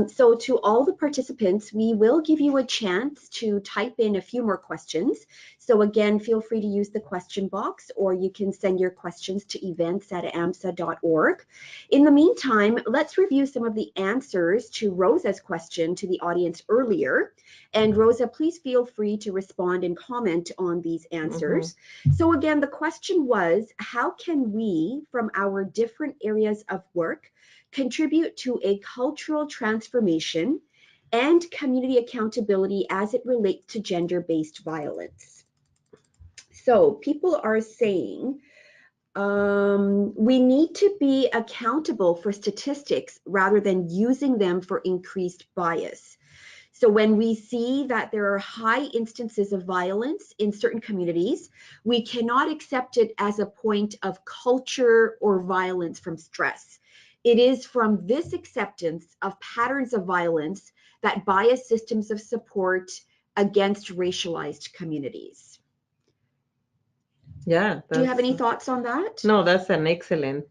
So to all the participants, we will give you a chance to type in a few more questions. So again, feel free to use the question box, or you can send your questions to events@amsa.org. In the meantime, let's review some of the answers to Rosa's question to the audience earlier. And Rosa, please feel free to respond and comment on these answers. So again, the question was, how can we, from our different areas of work, contribute to a cultural transformation and community accountability as it relates to gender-based violence? So people are saying we need to be accountable for statistics rather than using them for increased bias. So when we see that there are high instances of violence in certain communities, we cannot accept it as a point of culture or violence from stress. It is from this acceptance of patterns of violence that bias systems of support against racialized communities. Yeah. Do you have any thoughts on that? No, that's an excellent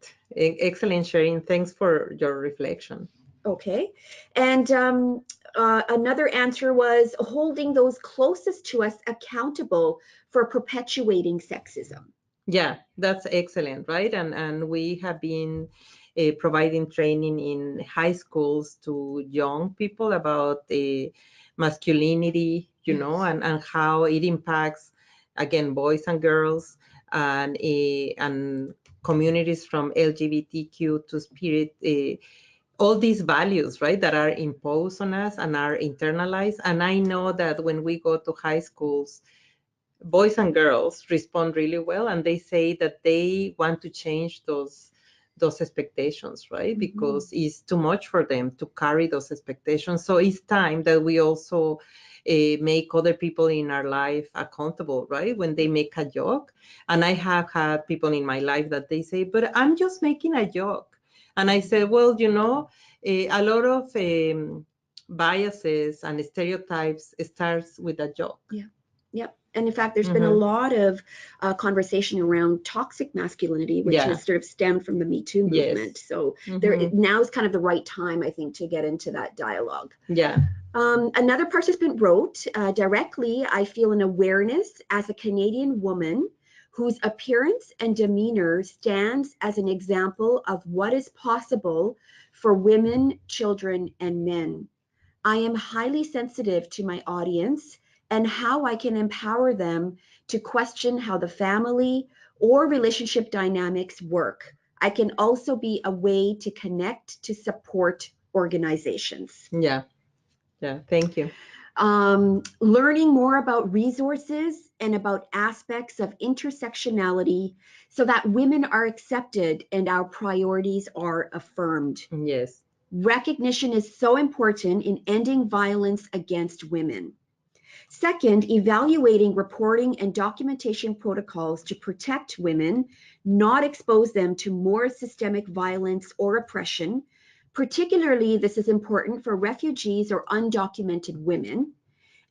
sharing. Thanks for your reflection. Okay. And another answer was holding those closest to us accountable for perpetuating sexism. Yeah, that's excellent, right? And we have been providing training in high schools to young people about masculinity, you know, and how it impacts, again, boys and girls, and communities from LGBTQ to spirit, all these values, right, that are imposed on us and are internalized. And I know that when we go to high schools, boys and girls respond really well, and they say that they want to change those expectations, right? Because it's too much for them to carry those expectations. So it's time that we also make other people in our life accountable, right? When they make a joke. And I have had people in my life that they say, but I'm just making a joke. And I said, well, you know, a lot of biases and stereotypes starts with a joke. Yeah. Yep. And in fact, there's been a lot of conversation around toxic masculinity, which has sort of stemmed from the Me Too movement. So now is kind of the right time, I think, to get into that dialogue. Yeah. Another participant wrote, directly, I feel an awareness as a Canadian woman whose appearance and demeanor stands as an example of what is possible for women, children, and men. I am highly sensitive to my audience and how I can empower them to question how the family or relationship dynamics work. I can also be a way to connect to support organizations. Yeah. Yeah, thank you. Learning more about resources and about aspects of intersectionality so that women are accepted and our priorities are affirmed. Yes. Recognition is so important in ending violence against women. Second, evaluating reporting and documentation protocols to protect women, not expose them to more systemic violence or oppression. Particularly, this is important for refugees or undocumented women.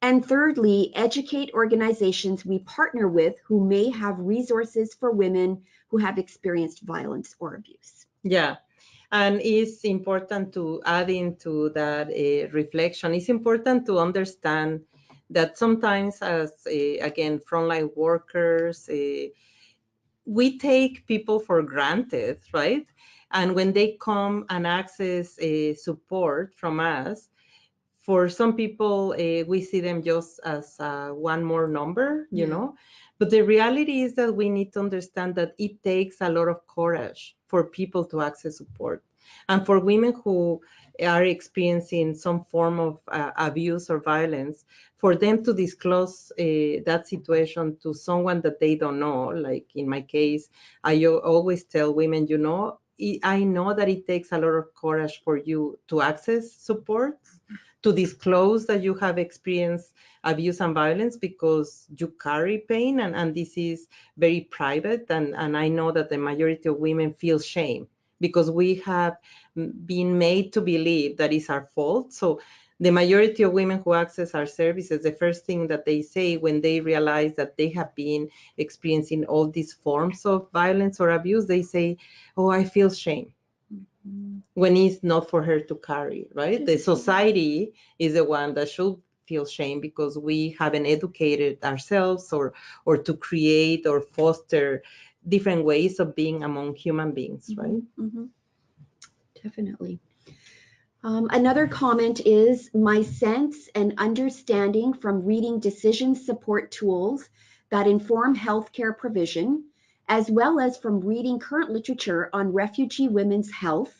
And thirdly, educate organizations we partner with who may have resources for women who have experienced violence or abuse. Yeah. And it's important to add into that reflection. It's important to understand that sometimes as, again, frontline workers, we take people for granted, right? And when they come and access support from us, for some people, we see them just as one more number, you know. But the reality is that we need to understand that it takes a lot of courage for people to access support. And for women who are experiencing some form of abuse or violence, for them to disclose that situation to someone that they don't know, like in my case, I always tell women, you know, I know that it takes a lot of courage for you to access support, to disclose that you have experienced abuse and violence, because you carry pain, and this is very private. And I know that the majority of women feel shame because we have been made to believe that it's our fault. So the majority of women who access our services, the first thing that they say when they realize that they have been experiencing all these forms of violence or abuse, they say, oh, I feel shame. When it's not for her to carry, right? The society is the one that should feel shame because we haven't educated ourselves or to create or foster different ways of being among human beings, right? Mm-hmm. Definitely. Another comment is my sense and understanding from reading decision support tools that inform healthcare provision, as well as from reading current literature on refugee women's health,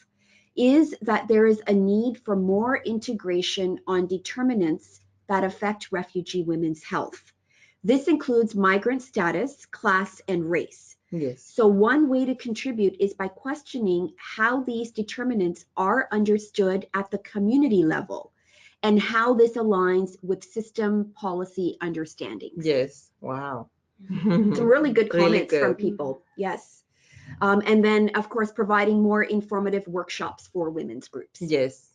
is that there is a need for more integration on determinants that affect refugee women's health. This includes migrant status, class, and race. Yes. So one way to contribute is by questioning how these determinants are understood at the community level and how this aligns with system policy understandings. Yes. Wow. Some really good comments Really from good. people. Yes. And then, of course, providing more informative workshops for women's groups. Yes.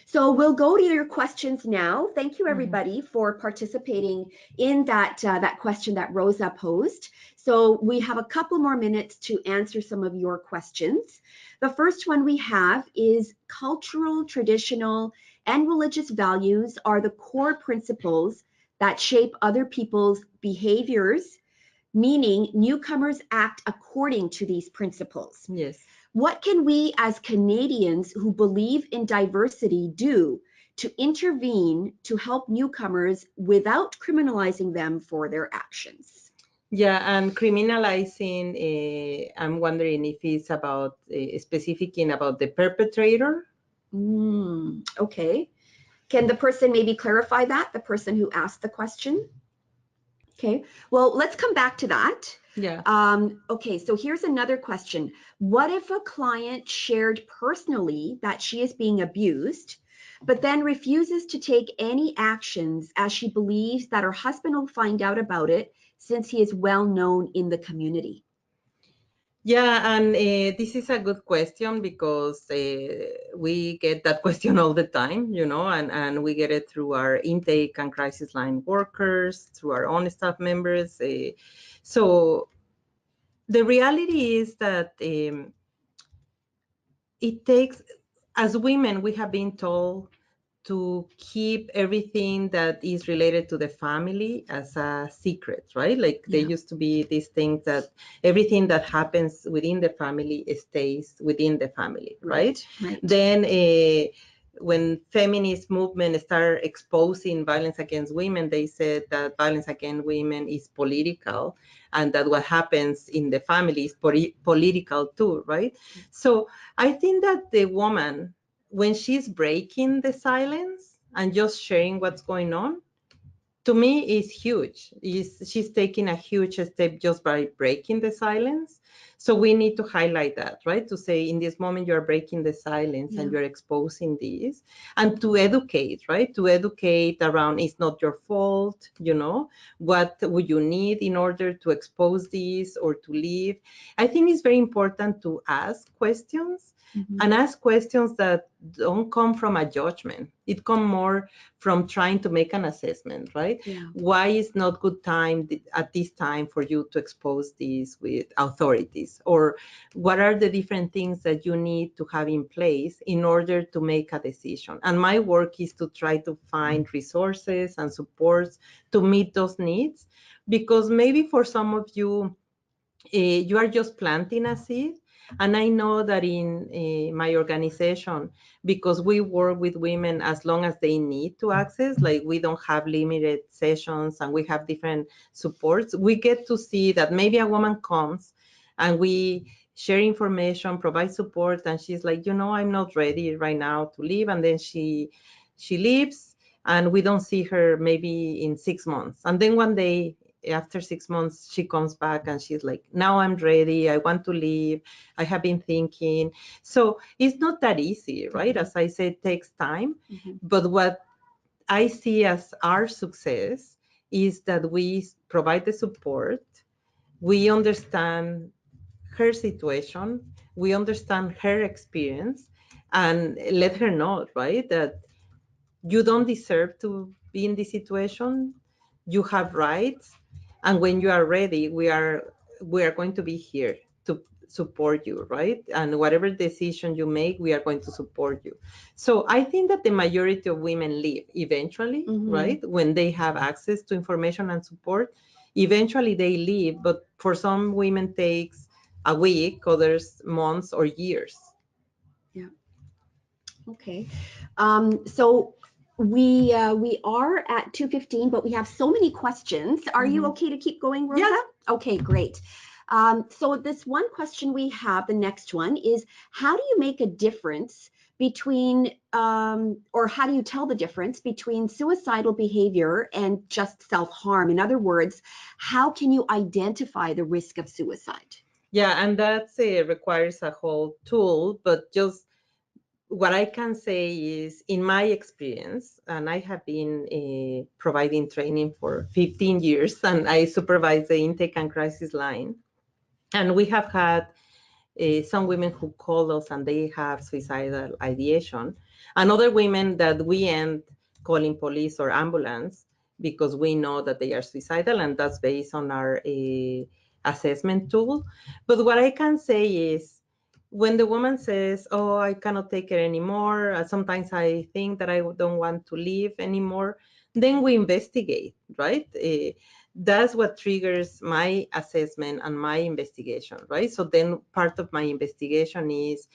So we'll go to your questions now. Thank you, everybody, for participating in that question that Rosa posed. So we have a couple more minutes to answer some of your questions. The first one we have is cultural, traditional, and religious values are the core principles that shape other people's behaviors, meaning newcomers act according to these principles. Yes. What can we as Canadians who believe in diversity do to intervene to help newcomers without criminalizing them for their actions? Yeah, and criminalizing, I'm wondering if it's about specifically about the perpetrator. Okay. Can the person maybe clarify that, the person who asked the question? Okay, well, let's come back to that. Yeah. Okay, so here's another question. What if a client shared personally that she is being abused, but then refuses to take any actions as she believes that her husband will find out about it since he is well known in the community? Yeah, and this is a good question because we get that question all the time, you know, and we get it through our intake and crisis line workers, through our own staff members. So the reality is that it takes, as women, we have been told to keep everything that is related to the family as a secret, right? Like there used to be these things that everything that happens within the family stays within the family, right? Then when feminist movement started exposing violence against women, they said that violence against women is political and that what happens in the family is political too, right? So I think that the woman, when she's breaking the silence and just sharing what's going on, to me is huge. She's taking a huge step just by breaking the silence. So we need to highlight that, right? To say in this moment you're breaking the silence and you're exposing this, and to educate, right? To educate around it's not your fault, you know, what would you need in order to expose this or to leave. I think it's very important to ask questions. And ask questions that don't come from a judgment. It comes more from trying to make an assessment, right? Why is not good time at this time for you to expose this with authorities? Or what are the different things that you need to have in place in order to make a decision? And my work is to try to find resources and supports to meet those needs, because maybe for some of you, you are just planting a seed. And I know that in my organization, because we work with women as long as they need to access, like we don't have limited sessions and we have different supports, we get to see that maybe a woman comes and we share information, provide support, and she's like, I'm not ready right now to leave. And then she leaves, and we don't see her maybe in 6 months. And then one day, after 6 months, she comes back and she's like, now I'm ready. I want to leave. I have been thinking. So it's not that easy, right? Mm-hmm. As I said, it takes time. Mm-hmm. But what I see as our success is that we provide the support. We understand her situation, we understand her experience, and let her know, right, that you don't deserve to be in this situation. You have rights, and when you are ready, we are going to be here to support you, right? And whatever decision you make, we are going to support you. So I think that the majority of women leave eventually, Mm-hmm. right? When they have access to information and support, eventually they leave. But for some women takes a week, others months or years. Yeah. Okay. So we are at 2:15, but we have so many questions. Are you okay to keep going, Rosa? Yes. Okay, great. So this one question we have, the next one is, how do you make a difference between, or how do you tell the difference between suicidal behavior and just self-harm? In other words, how can you identify the risk of suicide? Yeah, and that requires a whole tool, but just what I can say is, in my experience, and I have been providing training for 15 years, and I supervise the intake and crisis line. And we have had some women who call us and they have suicidal ideation, and other women that we end calling police or ambulance because we know that they are suicidal, and that's based on our assessment tool. But what I can say is, when the woman says, oh, I cannot take it anymore, sometimes I think that I don't want to live anymore, then we investigate, right? That's what triggers my assessment and my investigation, right? So then part of my investigation is,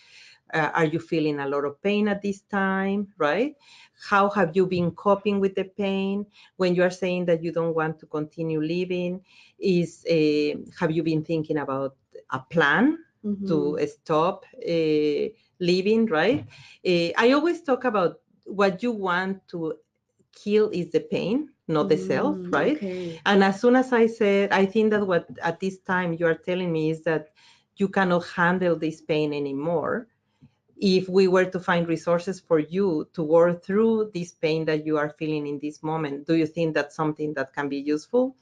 are you feeling a lot of pain at this time, right? How have you been coping with the pain? When you are saying that you don't want to continue living, have you been thinking about a plan to stop living, right? I always talk about what you want to kill is the pain, not the self, right? Okay. And as soon as I said, I think that what at this time you are telling me is that you cannot handle this pain anymore. If we were to find resources for you to work through this pain that you are feeling in this moment, do you think that's something that can be useful?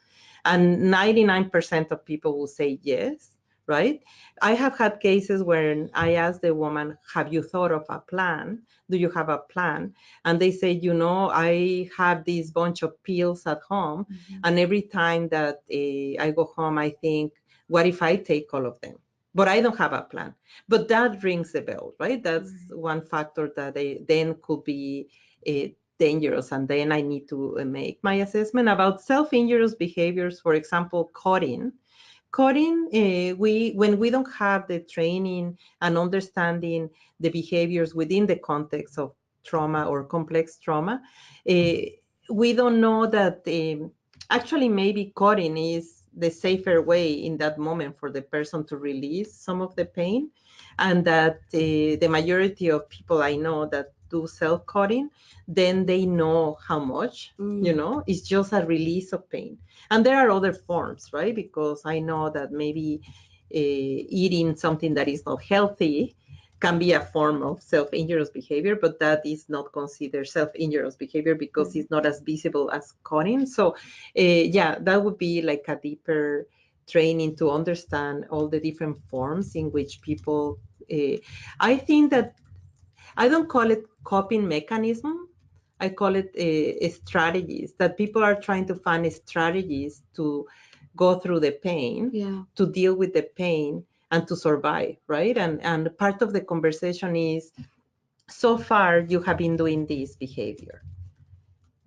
And 99% of people will say yes, right? I have had cases where I asked the woman, have you thought of a plan? Do you have a plan? And they say, I have this bunch of pills at home. And every time that I go home, I think, what if I take all of them? But I don't have a plan. But that rings the bell, right? That's one factor that then could be dangerous. And then I need to make my assessment about self-injurious behaviors. For example, cutting. Cutting, when we don't have the training and understanding the behaviors within the context of trauma or complex trauma, we don't know that actually maybe cutting is the safer way in that moment for the person to release some of the pain. And that the majority of people I know that do self-cutting, then they know how much, it's just a release of pain. And there are other forms, right? Because I know that maybe eating something that is not healthy can be a form of self-injurious behavior, but that is not considered self-injurious behavior because it's not as visible as cutting. So yeah, that would be like a deeper training to understand all the different forms in which people, I think that I don't call it coping mechanism. I call it strategies, that people are trying to find strategies to go through the pain, to deal with the pain, and to survive, right? And part of the conversation is, so far you have been doing this behavior.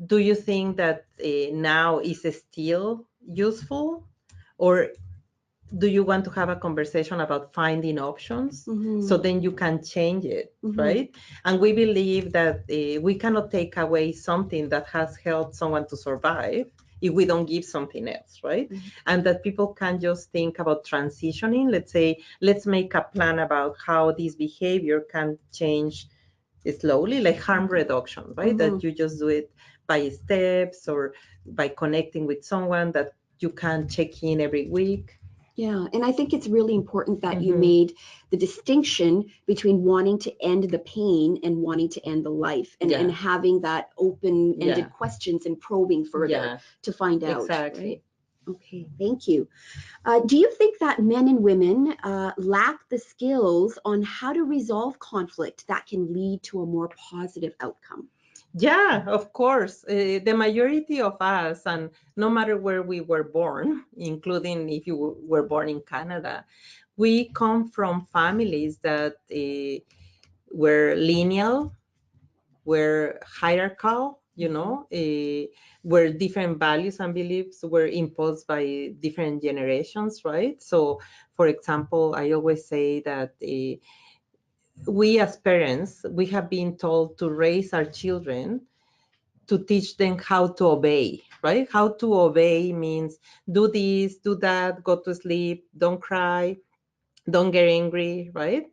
Do you think that now is still useful? Or do you want to have a conversation about finding options so then you can change it, right? And we believe that we cannot take away something that has helped someone to survive if we don't give something else, right? And that people can just think about transitioning. Let's say, let's make a plan about how this behavior can change slowly, like harm reduction, right? That you just do it by steps or by connecting with someone that you can check in every week. Yeah, and I think it's really important that you made the distinction between wanting to end the pain and wanting to end the life, and having that open-ended questions and probing further to find out. Exactly. Right? Okay, thank you. Do you think that men and women lack the skills on how to resolve conflict that can lead to a more positive outcome? Yeah, of course. The majority of us, and no matter where we were born, including if you were born in Canada, we come from families that were lineal, were hierarchical, where different values and beliefs were imposed by different generations, right? So, for example, I always say that we as parents, we have been told to raise our children to teach them how to obey, right? How to obey means do this, do that, go to sleep, don't cry, don't get angry, right?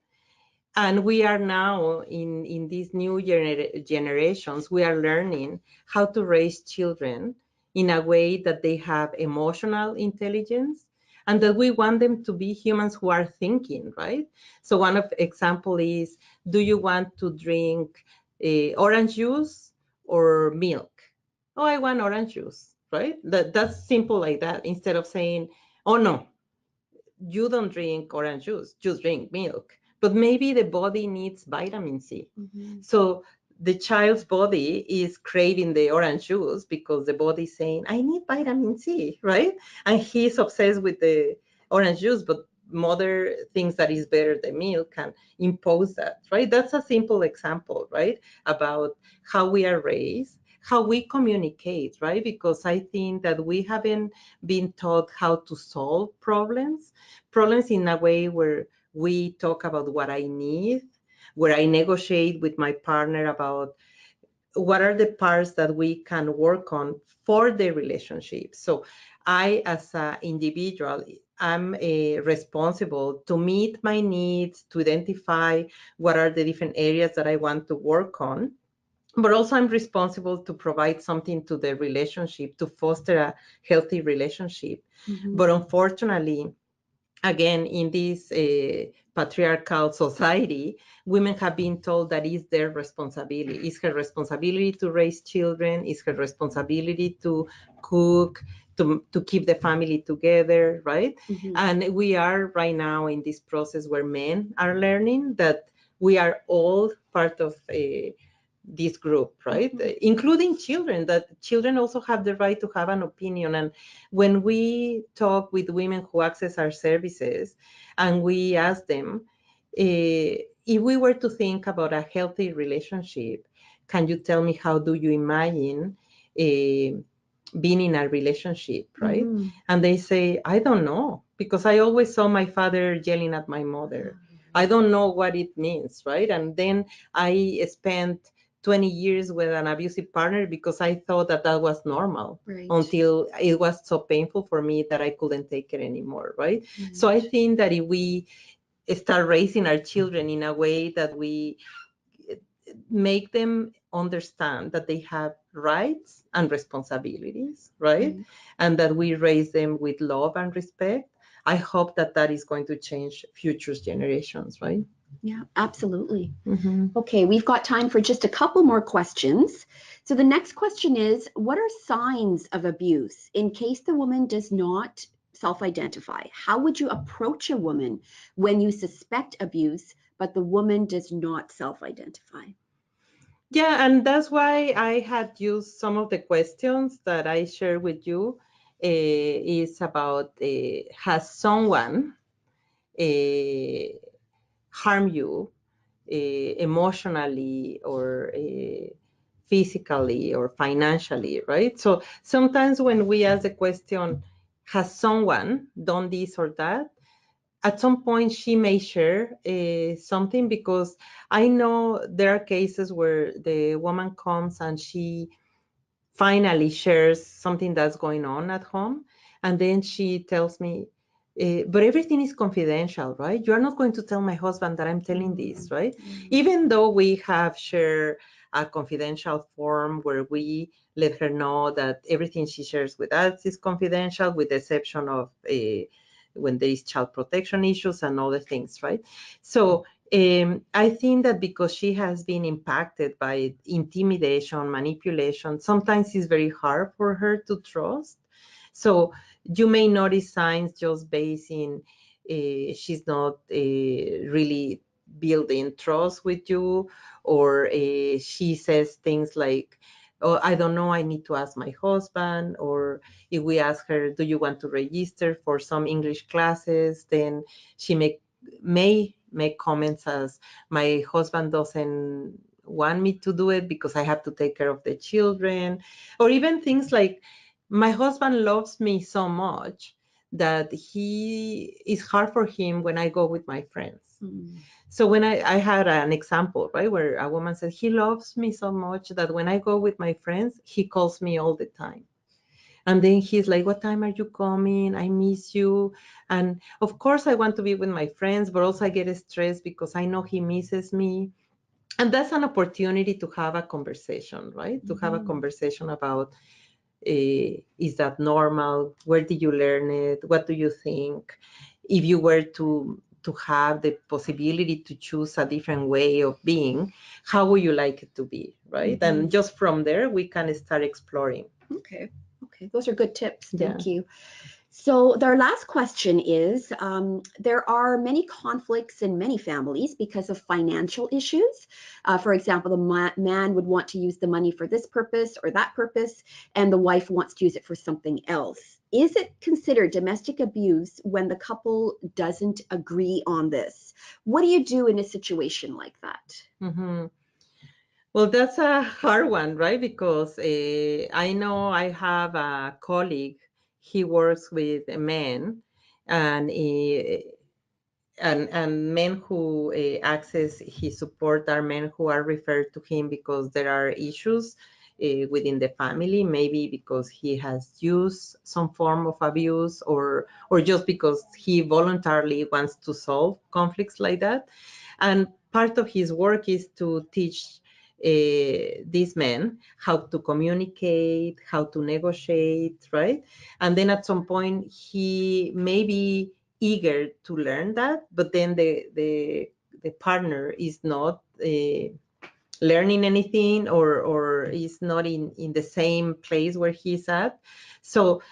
And we are now in these new generations, we are learning how to raise children in a way that they have emotional intelligence and that we want them to be humans who are thinking, right? So one of example is, do you want to drink orange juice or milk? Oh, I want orange juice, right? That's simple like that. Instead of saying, oh no, you don't drink orange juice, just drink milk. But maybe the body needs vitamin C. So the child's body is craving the orange juice because the body is saying, I need vitamin C, right? And he's obsessed with the orange juice, but mother thinks that is better than milk and impose that, right? That's a simple example, right? About how we are raised, how we communicate, right? Because I think that we haven't been taught how to solve problems in a way where we talk about what I need, where I negotiate with my partner about what are the parts that we can work on for the relationship. So I, as an individual, I'm responsible to meet my needs, to identify what are the different areas that I want to work on. But also I'm responsible to provide something to the relationship, to foster a healthy relationship. But unfortunately, again, in this patriarchal society, women have been told that it's their responsibility. It's her responsibility to raise children. It's her responsibility to cook, to keep the family together, right? And we are right now in this process where men are learning that we are all part of this group, right? Including children, that children also have the right to have an opinion. And when we talk with women who access our services and we ask them, if we were to think about a healthy relationship, can you tell me how do you imagine being in a relationship, right? And they say, I don't know, because I always saw my father yelling at my mother. I don't know what it means, right? And then I spent 20 years with an abusive partner because I thought that that was normal, until it was so painful for me that I couldn't take it anymore, right? So I think that if we start raising our children in a way that we make them understand that they have rights and responsibilities, right? And that we raise them with love and respect, I hope that that is going to change future generations, right? Yeah, absolutely. Okay, we've got time for just a couple more questions. So the next question is, what are signs of abuse in case the woman does not self-identify? How would you approach a woman when you suspect abuse, but the woman does not self-identify? Yeah, and that's why I had used some of the questions that I shared with you. Is about, has someone harm you emotionally or physically or financially, right? So sometimes when we ask the question, has someone done this or that? At some point she may share something, because I know there are cases where the woman comes and she finally shares something that's going on at home. And then she tells me, but everything is confidential, right? You are not going to tell my husband that I'm telling this, right? Even though we have shared a confidential form where we let her know that everything she shares with us is confidential, with the exception of when there is child protection issues and other things, right? So I think that because she has been impacted by intimidation, manipulation, sometimes it's very hard for her to trust. So you may notice signs just based in she's not really building trust with you, or she says things like, oh, I don't know, I need to ask my husband. Or if we ask her, do you want to register for some English classes, then she may make comments as, my husband doesn't want me to do it because I have to take care of the children. Or even things like, my husband loves me so much that it's hard for him when I go with my friends. So when I had an example, right, where a woman said, he loves me so much that when I go with my friends, he calls me all the time. And then he's like, what time are you coming? I miss you. And of course, I want to be with my friends, but also I get stressed because I know he misses me. And that's an opportunity to have a conversation, right? To have a conversation about, is that normal? Where did you learn it? What do you think? If you were to have the possibility to choose a different way of being, how would you like it to be, right? And just from there, we can start exploring. Okay. Those are good tips. Thank you. So their last question is, there are many conflicts in many families because of financial issues. For example, the man would want to use the money for this purpose or that purpose, and the wife wants to use it for something else. Is it considered domestic abuse when the couple doesn't agree on this? What do you do in a situation like that? Well, that's a hard one, right? Because I know I have a colleague, he works with men, and and men who access his support are men who are referred to him because there are issues within the family, maybe because he has used some form of abuse, or just because he voluntarily wants to solve conflicts like that. And part of his work is to teach these men how to communicate, how to negotiate, right? And then at some point, he may be eager to learn that, but then the partner is not learning anything, or is not in the same place where he's at. So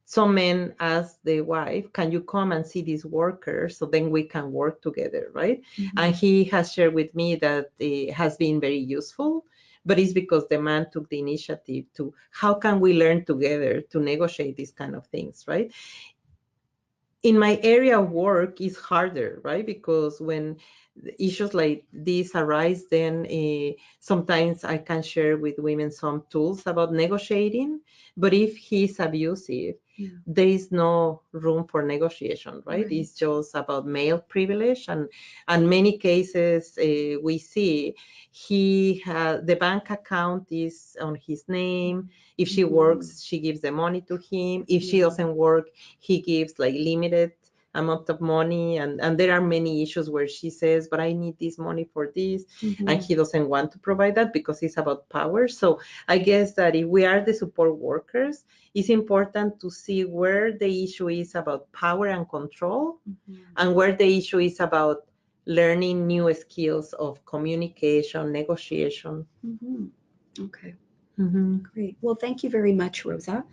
some men ask the wife, can you come and see this worker so then we can work together, right? And he has shared with me that it has been very useful, but it's because the man took the initiative to, how can we learn together to negotiate these kind of things, right? In my area of work is harder, right? Because when issues like this arise, then sometimes I can share with women some tools about negotiating. But if he's abusive, there is no room for negotiation, right? It's just about male privilege. And many cases we see the bank account is on his name. If she works, she gives the money to him. If she doesn't work, he gives like limited amount of money. And there are many issues where she says, but I need this money for this. And he doesn't want to provide that because it's about power. So I guess that if we are the support workers, it's important to see where the issue is about power and control, and where the issue is about learning new skills of communication, negotiation. Okay. Great. Well, thank you very much, Rosa.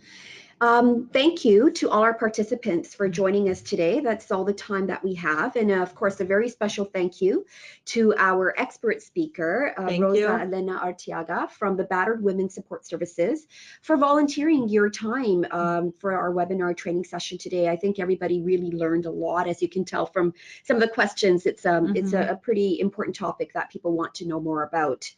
Thank you to all our participants for joining us today. That's all the time that we have. And of course, a very special thank you to our expert speaker, Rosa Elena Arteaga from the Battered Women Support Services, for volunteering your time for our webinar training session today. I think everybody really learned a lot, as you can tell from some of the questions. It's a pretty important topic that people want to know more about.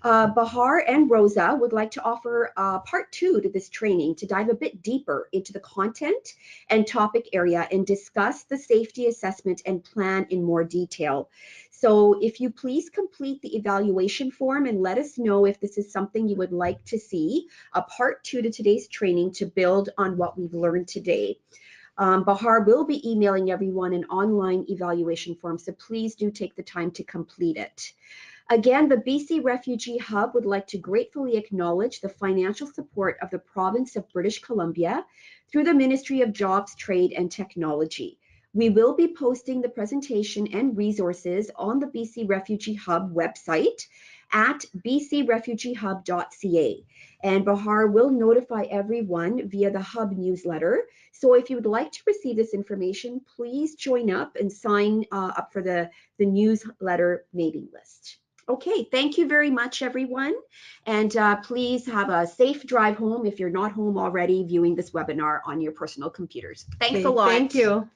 Bahar and Rosa would like to offer part 2 to this training to dive a bit deeper into the content and topic area and discuss the safety assessment and plan in more detail. So if you please complete the evaluation form and let us know if this is something you would like to see, a part 2 to today's training to build on what we've learned today. Bahar will be emailing everyone an online evaluation form, so please do take the time to complete it. Again, the BC Refugee Hub would like to gratefully acknowledge the financial support of the province of British Columbia through the Ministry of Jobs, Trade and Technology. We will be posting the presentation and resources on the BC Refugee Hub website at bcrefugeehub.ca. And Bahar will notify everyone via the Hub newsletter. So if you would like to receive this information, please join up and sign up for the newsletter mailing list. Okay, thank you very much, everyone. And please have a safe drive home if you're not home already viewing this webinar on your personal computers. Thanks a lot. Thank you.